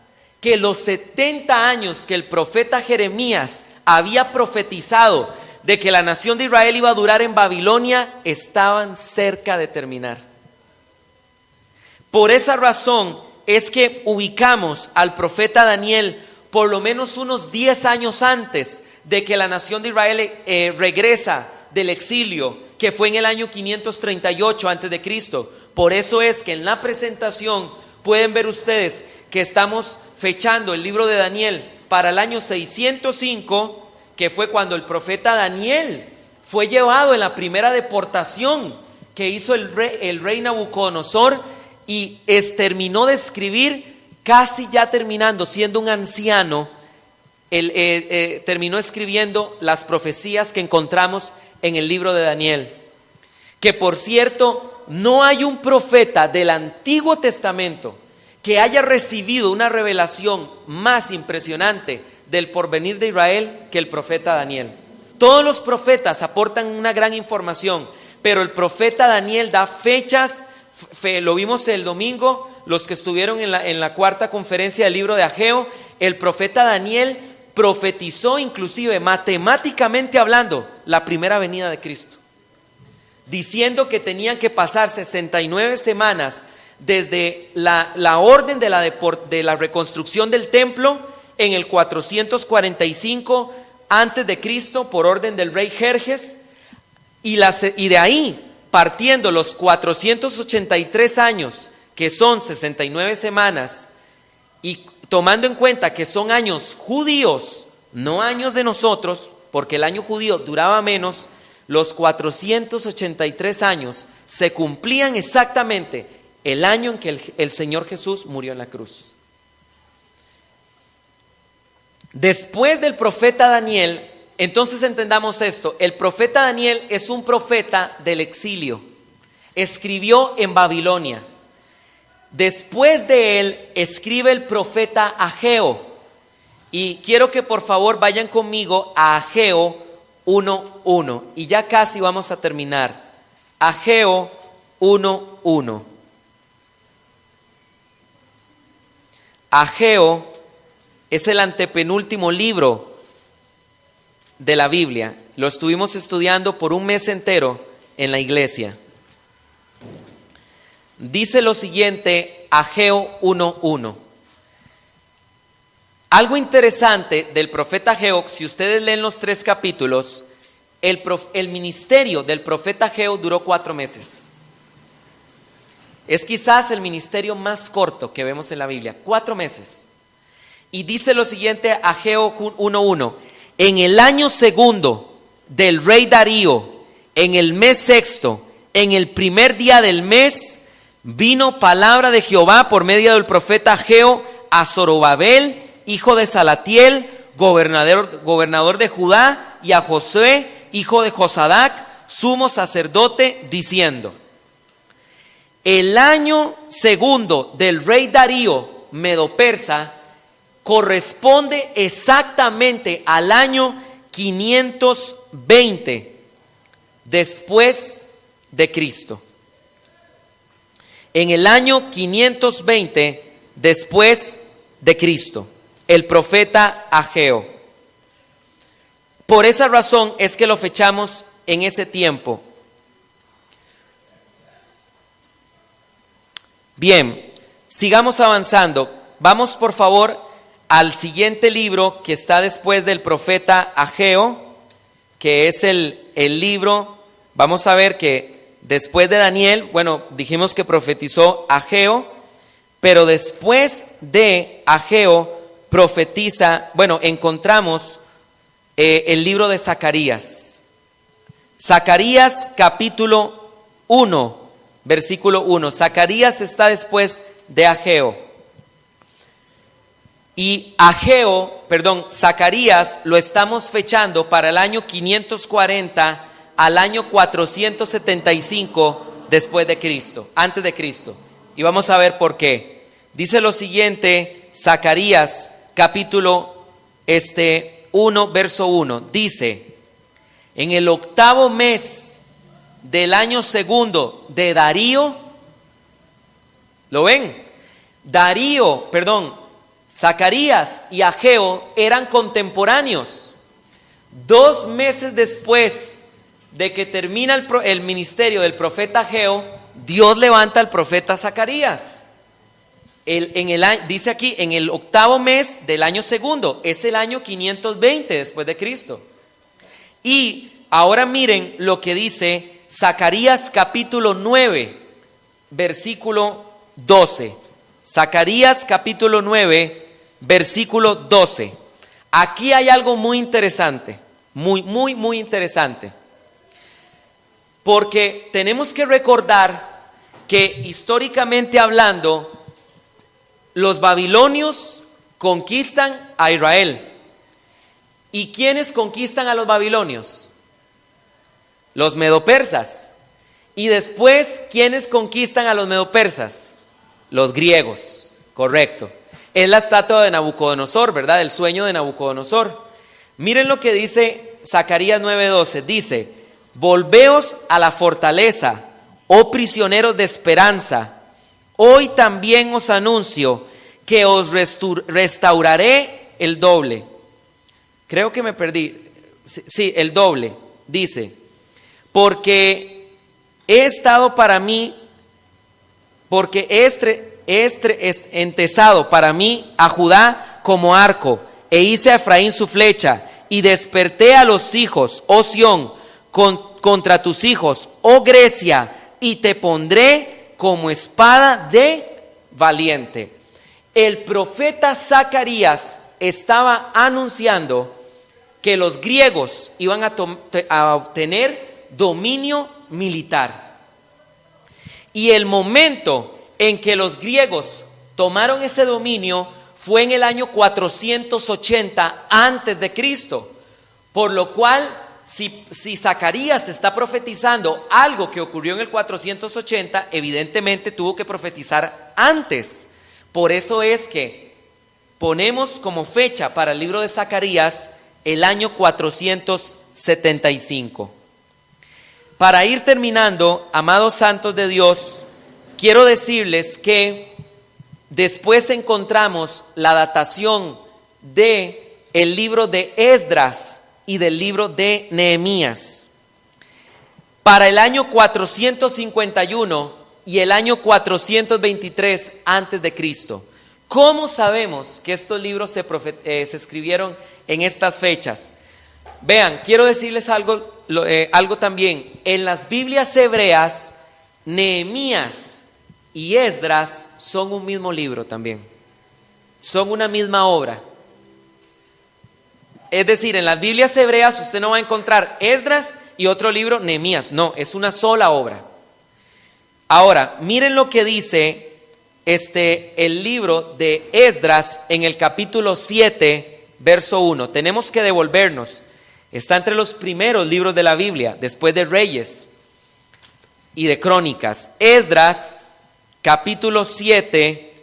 que los 70 años que el profeta Jeremías había profetizado de que la nación de Israel iba a durar en Babilonia estaban cerca de terminar. Por esa razón es que ubicamos al profeta Daniel por lo menos unos 10 años antes de que la nación de Israel regresa del exilio, que fue en el año 538 antes de Cristo. Por eso es que en la presentación pueden ver ustedes que estamos fechando el libro de Daniel para el año 605, que fue cuando el profeta Daniel fue llevado en la primera deportación que hizo el rey Nabucodonosor, y terminó de escribir, casi ya terminando, siendo un anciano, terminó escribiendo las profecías que encontramos en el libro de Daniel. Que por cierto, no hay un profeta del Antiguo Testamento que haya recibido una revelación más impresionante del porvenir de Israel que el profeta Daniel. Todos los profetas aportan una gran información, pero el profeta Daniel da fechas. Lo vimos el domingo, los que estuvieron en la cuarta conferencia del libro de Ageo. El profeta Daniel profetizó, inclusive matemáticamente hablando, la primera venida de Cristo, diciendo que tenían que pasar 69 semanas desde la orden de la reconstrucción del templo en el 445 antes de Cristo por orden del rey Jerjes, y de ahí partiendo los 483 años, que son 69 semanas, y tomando en cuenta que son años judíos, no años de nosotros, porque el año judío duraba menos, los 483 años se cumplían exactamente el año en que el Señor Jesús murió en la cruz. Después del profeta Daniel, entonces entendamos esto, el profeta Daniel es un profeta del exilio, escribió en Babilonia. Después de él escribe el profeta Ageo, y quiero que por favor vayan conmigo a Ageo 1:1, y ya casi vamos a terminar. Ageo 1:1. Ageo es el antepenúltimo libro de la Biblia. Lo estuvimos estudiando por un mes entero en la iglesia. Dice lo siguiente, Ageo 1:1. Algo interesante del profeta Ageo, si ustedes leen los 3 capítulos, el ministerio del profeta Ageo duró 4 meses. Es quizás el ministerio más corto que vemos en la Biblia, 4 meses. Y dice lo siguiente, Ageo 1:1. En el año segundo del rey Darío, en el mes sexto, en el primer día del mes, vino palabra de Jehová por medio del profeta Ageo a Zorobabel, hijo de Salatiel, gobernador de Judá, y a Josué, hijo de Josadac, sumo sacerdote, diciendo: el año segundo del rey Darío medo-persa corresponde exactamente al año 520 después de Cristo. En el año 520 después de Cristo, el profeta Ageo. Por esa razón es que lo fechamos en ese tiempo. Bien, sigamos avanzando. Vamos por favor al siguiente libro que está después del profeta Ageo, que es el libro, vamos a ver que después de Daniel, bueno, dijimos que profetizó Ageo, pero después de Ageo profetiza, bueno, encontramos el libro de Zacarías. Zacarías capítulo 1, versículo 1. Zacarías está después de Ageo. Y Zacarías lo estamos fechando para el año 540 al año 475 después de Cristo, antes de Cristo. Y vamos a ver por qué. Dice lo siguiente, Zacarías capítulo 1, verso 1. Dice: en el 8º mes del año segundo de Darío, ¿lo ven? Zacarías y Ageo eran contemporáneos. 2 meses después de que termina el ministerio del profeta Ageo, Dios levanta al profeta Zacarías. Dice aquí, en el 8º mes del año segundo, es el año 520 después de Cristo. Y ahora miren lo que dice Zacarías capítulo 9, versículo 12. Zacarías capítulo 9, versículo 12. Aquí hay algo muy interesante, muy interesante. Porque tenemos que recordar que históricamente hablando, los babilonios conquistan a Israel. ¿Y quiénes conquistan a los babilonios? Los medopersas. Y después, ¿quiénes conquistan a los medopersas? Los griegos, correcto. Es la estatua de Nabucodonosor, ¿verdad? El sueño de Nabucodonosor. Miren lo que dice Zacarías 9:12. Dice: volveos a la fortaleza, oh prisioneros de esperanza. Hoy también os anuncio que os restauraré el doble. Creo que me perdí. Sí, el doble. Dice: porque he estado para mí, porque he entesado para mí a Judá como arco, e hice a Efraín su flecha, y desperté a los hijos, oh Sión, contra tus hijos, oh Grecia, y te pondré como espada de valiente. El profeta Zacarías estaba anunciando que los griegos iban a obtener dominio militar. Y el momento en que los griegos tomaron ese dominio fue en el año 480 antes de Cristo. Por lo cual, si Zacarías está profetizando algo que ocurrió en el 480, evidentemente tuvo que profetizar antes. Por eso es que ponemos como fecha para el libro de Zacarías el año 475. Para ir terminando, amados santos de Dios, quiero decirles que después encontramos la datación de el libro de Esdras y del libro de Nehemías. Para el año 451 y el año 423 antes de Cristo. ¿Cómo sabemos que estos libros se escribieron en estas fechas? Vean, quiero decirles algo también. En las Biblias hebreas, Nehemías y Esdras son un mismo libro también. Son una misma obra. Es decir, en las Biblias hebreas usted no va a encontrar Esdras y otro libro, Nehemías. No, es una sola obra. Ahora, miren lo que dice el libro de Esdras en el capítulo 7, verso 1. Tenemos que devolvernos. Está entre los primeros libros de la Biblia, después de Reyes y de Crónicas. Esdras, capítulo 7,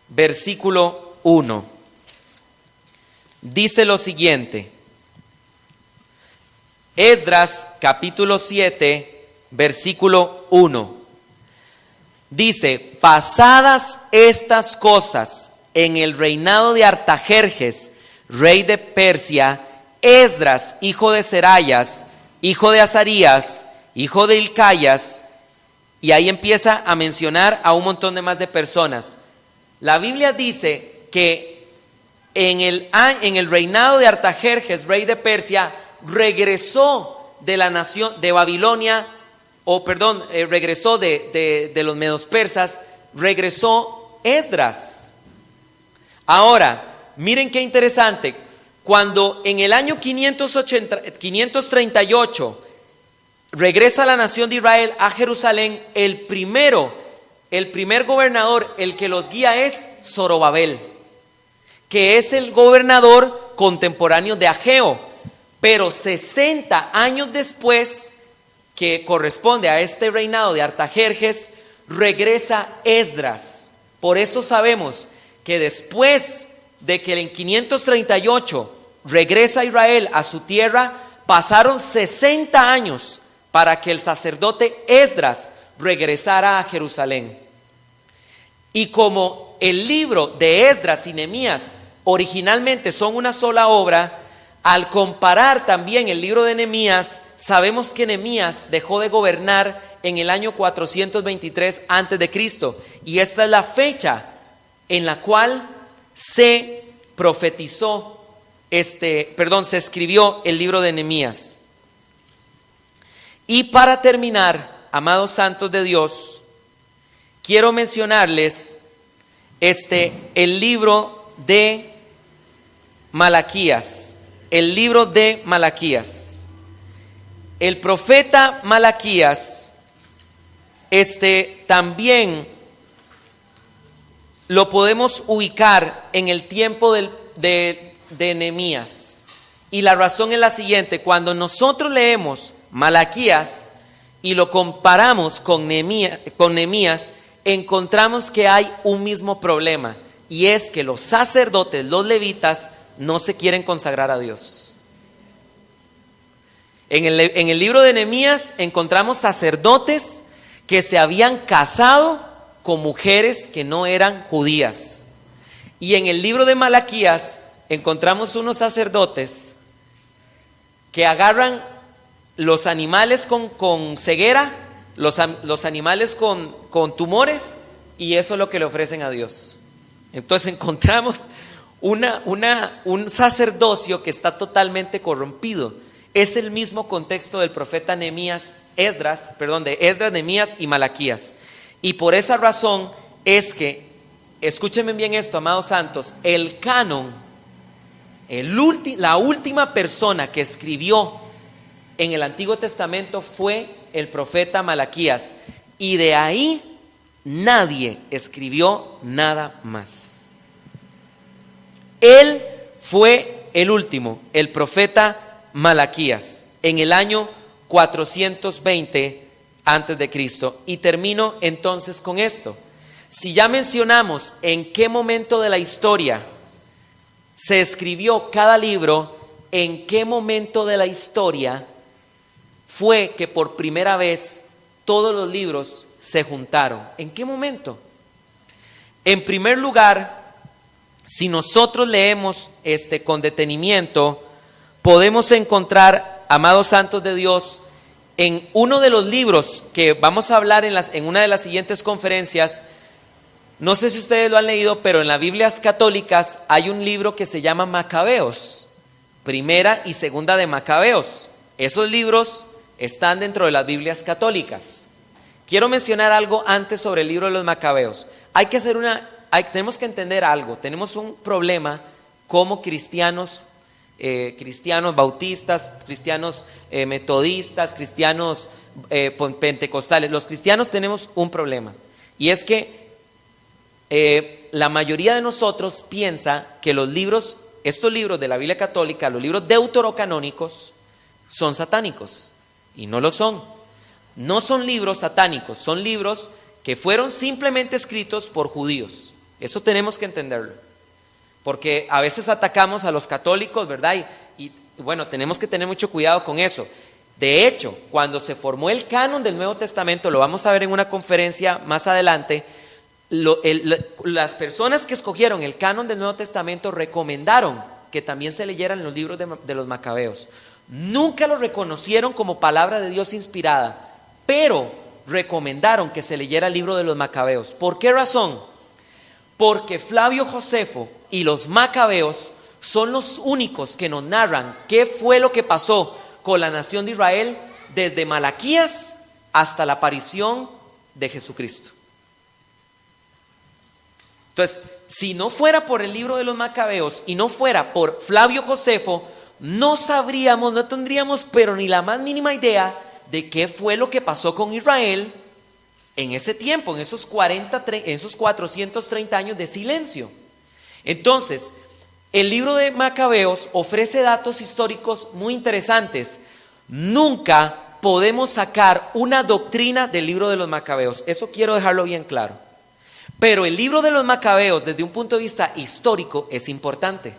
versículo 1. Dice lo siguiente. Esdras, capítulo 7, versículo 1. Dice: pasadas estas cosas en el reinado de Artajerjes, rey de Persia, Esdras, hijo de Serayas, hijo de Azarías, hijo de Hilcayas, y ahí empieza a mencionar a un montón de más de personas. La Biblia dice que en el reinado de Artajerjes, rey de Persia, regresó de la nación de Babilonia, regresó de los medos persas, regresó Esdras. Ahora, miren qué interesante. Cuando en el año 538 regresa la nación de Israel a Jerusalén, el primer gobernador, el que los guía, es Zorobabel, que es el gobernador contemporáneo de Ageo. Pero 60 años después, que corresponde a este reinado de Artajerjes, regresa Esdras. Por eso sabemos que después de que en 538 regresa Israel a su tierra, pasaron 60 años para que el sacerdote Esdras regresara a Jerusalén. Y como el libro de Esdras y Nehemías originalmente son una sola obra, al comparar también el libro de Nehemías, sabemos que Nehemías dejó de gobernar en el año 423 antes de Cristo, y esta es la fecha en la cual se escribió el libro de Nehemías. Y para terminar, amados santos de Dios, quiero mencionarles el libro de Malaquías. El libro de Malaquías. El profeta Malaquías, también lo podemos ubicar en el tiempo de Nehemías. Y la razón es la siguiente: cuando nosotros leemos Malaquías y lo comparamos con Nehemías, encontramos que hay un mismo problema. y es que los sacerdotes, los levitas, no se quieren consagrar a Dios. En el libro de Nehemías encontramos sacerdotes que se habían casado con mujeres que no eran judías. Y en el libro de Malaquías encontramos unos sacerdotes que agarran los animales con ceguera, los animales con tumores, y eso es lo que le ofrecen a Dios. Entonces encontramos un sacerdocio que está totalmente corrompido. Es el mismo contexto del profeta Nehemías, de Esdras, Nehemías y Malaquías. Y por esa razón es que, escúchenme bien esto, amados santos, el canon, la última persona que escribió en el Antiguo Testamento fue el profeta Malaquías, y de ahí nadie escribió nada más. Él fue el último, el profeta Malaquías, en el año 420 antes de Cristo. Y termino entonces con esto. Si ya mencionamos en qué momento de la historia se escribió cada libro, en qué momento de la historia fue que por primera vez todos los libros se juntaron. ¿En qué momento? En primer lugar, si nosotros leemos con detenimiento, podemos encontrar, amados santos de Dios, en uno de los libros que vamos a hablar en una de las siguientes conferencias. No sé si ustedes lo han leído, pero en las Biblias católicas hay un libro que se llama Macabeos, Primera y Segunda de Macabeos. Esos libros están dentro de las Biblias católicas. Quiero mencionar algo antes sobre el libro de los Macabeos. Tenemos que entender algo. Tenemos un problema como cristianos bautistas, cristianos metodistas, cristianos pentecostales. Los cristianos tenemos un problema, y es que la mayoría de nosotros piensa que estos libros de la Biblia católica, los libros deuterocanónicos, son satánicos, y no lo son. No son libros satánicos, son libros que fueron simplemente escritos por judíos. Eso tenemos que entenderlo, porque a veces atacamos a los católicos, ¿verdad? Y bueno, tenemos que tener mucho cuidado con eso. De hecho, cuando se formó el canon del Nuevo Testamento, lo vamos a ver en una conferencia más adelante, las personas que escogieron el canon del Nuevo Testamento recomendaron que también se leyeran los libros de los Macabeos. Nunca los reconocieron como palabra de Dios inspirada, pero recomendaron que se leyera el libro de los Macabeos. ¿Por qué razón? Porque Flavio Josefo y los Macabeos son los únicos que nos narran qué fue lo que pasó con la nación de Israel desde Malaquías hasta la aparición de Jesucristo. Entonces, si no fuera por el libro de los Macabeos y no fuera por Flavio Josefo, no tendríamos pero ni la más mínima idea de qué fue lo que pasó con Israel en ese tiempo, en esos 430 años de silencio. Entonces, el libro de Macabeos ofrece datos históricos muy interesantes. Nunca podemos sacar una doctrina del libro de los Macabeos, eso quiero dejarlo bien claro. Pero el libro de los Macabeos, desde un punto de vista histórico, es importante.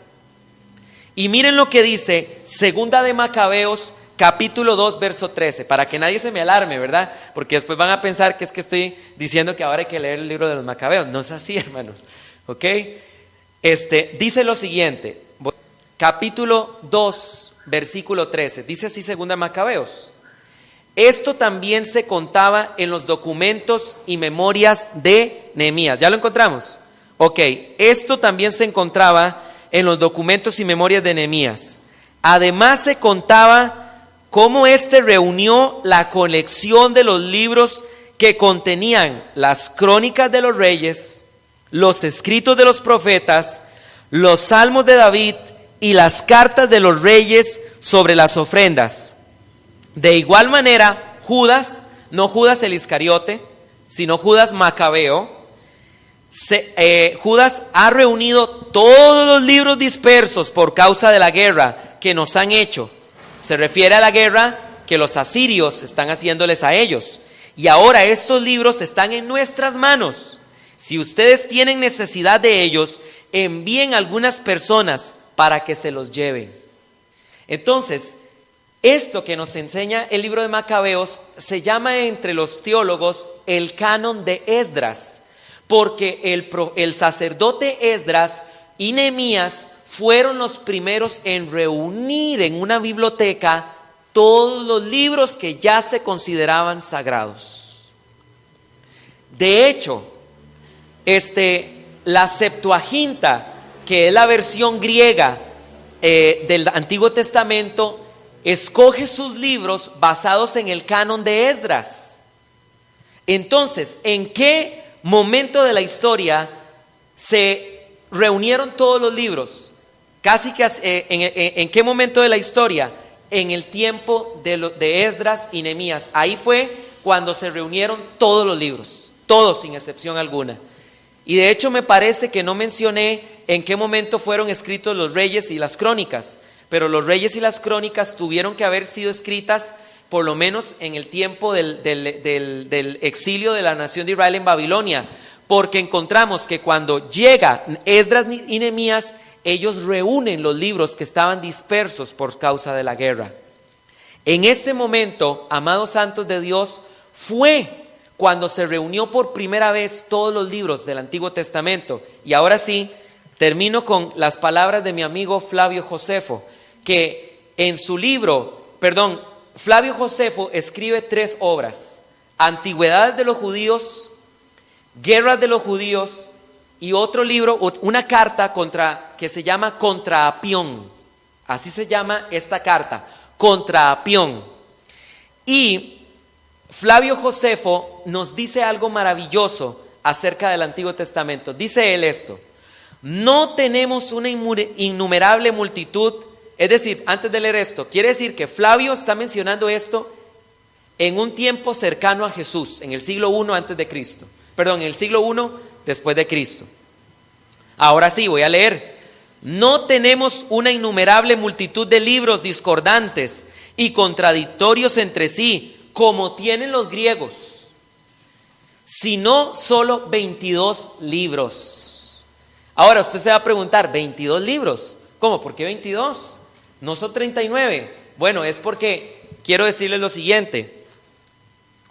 Y miren lo que dice Segunda de Macabeos, capítulo 2, verso 13, para que nadie se me alarme, ¿verdad? Porque después van a pensar que es que estoy diciendo que ahora hay que leer el libro de los Macabeos. No es así, hermanos, ¿ok? Dice lo siguiente, capítulo 2, versículo 13, dice así Segunda de Macabeos: esto también se contaba en los documentos y memorias de Nehemías. ¿Ya lo encontramos? Ok, esto también se encontraba en los documentos y memorias de Nehemías. Además se contaba cómo reunió la colección de los libros que contenían las crónicas de los reyes, los escritos de los profetas, los salmos de David y las cartas de los reyes sobre las ofrendas. De igual manera, Judas, no Judas el Iscariote, sino Judas Macabeo, Judas ha reunido todos los libros dispersos por causa de la guerra que nos han hecho. Se refiere a la guerra que los asirios están haciéndoles a ellos. Y ahora estos libros están en nuestras manos. Si ustedes tienen necesidad de ellos, envíen algunas personas para que se los lleven. Entonces, esto que nos enseña el libro de Macabeos se llama entre los teólogos el canon de Esdras, porque el sacerdote Esdras y Nehemías fueron los primeros en reunir en una biblioteca todos los libros que ya se consideraban sagrados. De hecho, la Septuaginta, que es la versión griega del Antiguo Testamento, escoge sus libros basados en el canon de Esdras. Entonces, ¿en qué momento de la historia se reunieron todos los libros? Casi que ¿en qué momento de la historia? En el tiempo de Esdras y Nehemías. Ahí fue cuando se reunieron todos los libros, todos sin excepción alguna. Y de hecho me parece que no mencioné en qué momento fueron escritos los Reyes y las Crónicas, pero los Reyes y las Crónicas tuvieron que haber sido escritas por lo menos en el tiempo del exilio de la nación de Israel en Babilonia, porque encontramos que cuando llega Esdras y Nehemías, ellos reúnen los libros que estaban dispersos por causa de la guerra. En este momento, amados santos de Dios, fue cuando se reunió por primera vez todos los libros del Antiguo Testamento. Y ahora sí, termino con las palabras de mi amigo Flavio Josefo, que en su libro, Flavio Josefo escribe 3 obras: Antigüedades de los Judíos, Guerras de los Judíos, y otro libro, una carta que se llama Contra Apión. Así se llama esta carta, Contra Apión. Y Flavio Josefo nos dice algo maravilloso acerca del Antiguo Testamento. Dice él esto: no tenemos una innumerable multitud. Es decir, antes de leer esto, quiere decir que Flavio está mencionando esto en un tiempo cercano a Jesús, en el siglo I antes de Cristo. En el siglo I después de Cristo. Ahora sí, voy a leer. No tenemos una innumerable multitud de libros discordantes y contradictorios entre sí, como tienen los griegos, sino solo 22 libros. Ahora usted se va a preguntar, ¿22 libros? ¿Cómo? ¿Por qué 22? ¿No son 39? Bueno, es porque quiero decirles lo siguiente: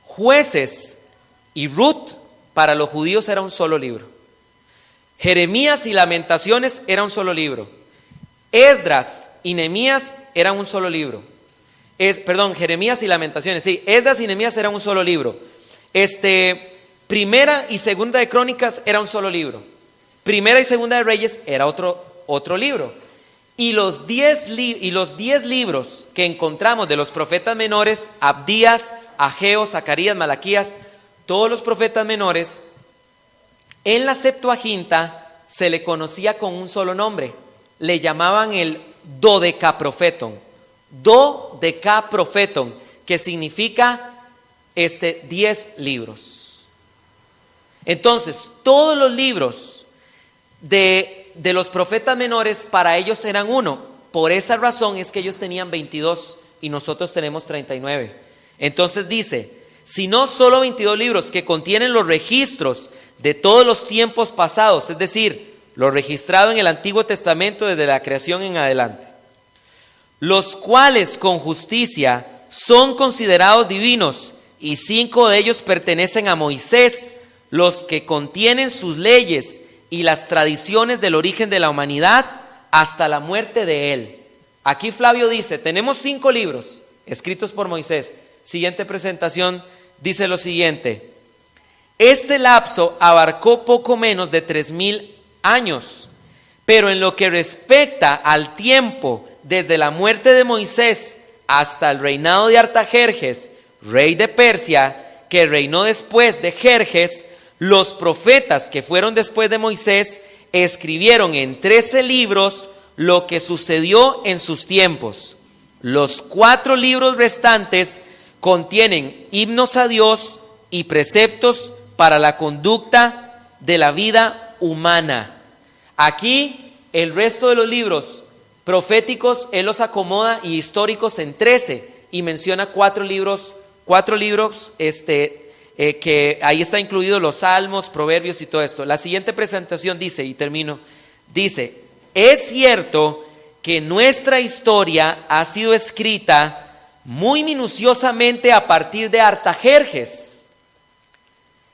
Jueces y Ruth para los judíos era un solo libro. Jeremías y Lamentaciones era un solo libro. Esdras y Nehemías eran un solo libro. Jeremías y Lamentaciones, sí, Esdras y Nehemías eran un solo libro. Primera y Segunda de Crónicas era un solo libro. Primera y Segunda de Reyes era otro libro. Y los 10 libros que encontramos de los profetas menores, Abdías, Ageo, Zacarías, Malaquías, todos los profetas menores, en la Septuaginta se le conocía con un solo nombre. Le llamaban el dodecaprofeton. Dodecaprofeton, que significa 10 libros. Entonces, todos los libros de los profetas menores para ellos eran uno. Por esa razón es que ellos tenían 22 y nosotros tenemos 39. Entonces dice: si no solo 22 libros que contienen los registros de todos los tiempos pasados, es decir, lo registrado en el Antiguo Testamento desde la creación en adelante, los cuales con justicia son considerados divinos, y 5 de ellos pertenecen a Moisés, los que contienen sus leyes y las tradiciones del origen de la humanidad hasta la muerte de él. Aquí Flavio dice: tenemos 5 libros escritos por Moisés. Siguiente presentación dice lo siguiente: este lapso abarcó poco menos de 3000 años, pero en lo que respecta al tiempo desde la muerte de Moisés hasta el reinado de Artajerjes, rey de Persia, que reinó después de Jerjes, los profetas que fueron después de Moisés escribieron en 13 libros lo que sucedió en sus tiempos. Los 4 libros restantes contienen himnos a Dios y preceptos para la conducta de la vida humana. Aquí el resto de los libros proféticos él los acomoda y históricos en 13 y menciona 4 libros que ahí está incluido los salmos, proverbios y todo esto. La siguiente presentación dice, y termino, dice: es cierto que nuestra historia ha sido escrita muy minuciosamente a partir de Artajerjes.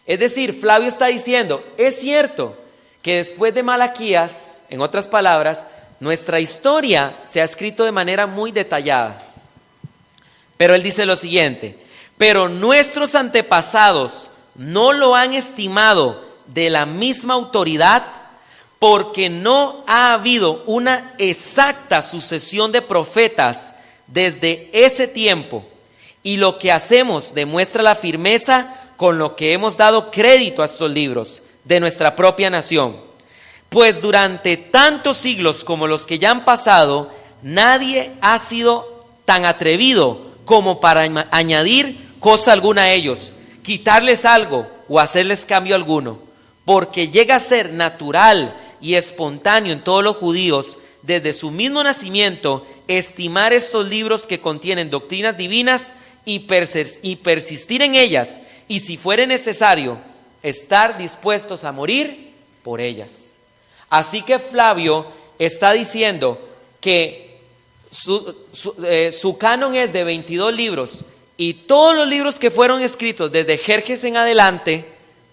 Es decir, Flavio está diciendo, es cierto que después de Malaquías, en otras palabras, nuestra historia se ha escrito de manera muy detallada. Pero él dice lo siguiente: pero nuestros antepasados no lo han estimado de la misma autoridad, porque no ha habido una exacta sucesión de profetas desde ese tiempo, y lo que hacemos demuestra la firmeza con lo que hemos dado crédito a estos libros de nuestra propia nación. Pues durante tantos siglos como los que ya han pasado, nadie ha sido tan atrevido como para añadir cosa alguna a ellos, quitarles algo o hacerles cambio alguno, porque llega a ser natural y espontáneo en todos los judíos, desde su mismo nacimiento, estimar estos libros que contienen doctrinas divinas y persistir en ellas, y si fuere necesario, estar dispuestos a morir por ellas. Así que Flavio está diciendo que su canon es de 22 libros, y todos los libros que fueron escritos desde Jerjes en adelante,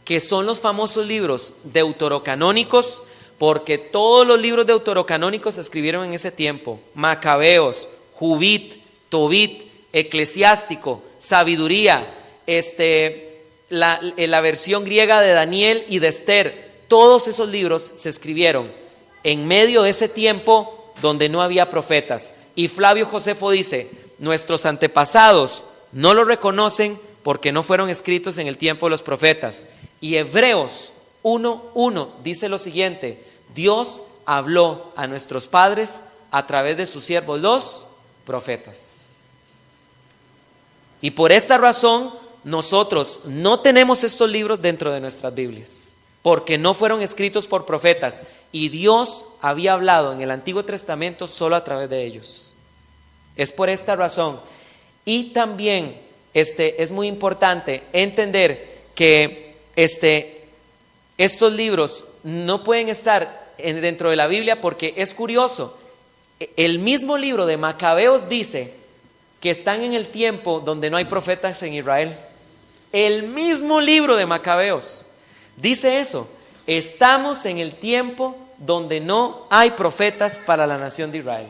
que son los famosos libros deuterocanónicos, porque todos los libros deuterocanónicos se escribieron en ese tiempo: Macabeos, Jubit, Tobit, Eclesiástico, Sabiduría, la versión griega de Daniel y de Esther. Todos esos libros se escribieron en medio de ese tiempo donde no había profetas. Y Flavio Josefo dice: nuestros antepasados no lo reconocen porque no fueron escritos en el tiempo de los profetas. Y Hebreos 1:1 dice lo siguiente: Dios habló a nuestros padres a través de sus siervos los profetas. Y por esta razón nosotros no tenemos estos libros dentro de nuestras Biblias, porque no fueron escritos por profetas, y Dios había hablado en el Antiguo Testamento solo a través de ellos. Es por esta razón. Y también es muy importante entender que estos libros no pueden estar dentro de la Biblia, porque es curioso. El mismo libro de Macabeos dice que están en el tiempo donde no hay profetas en Israel. El mismo libro de Macabeos dice eso: estamos en el tiempo donde no hay profetas para la nación de Israel.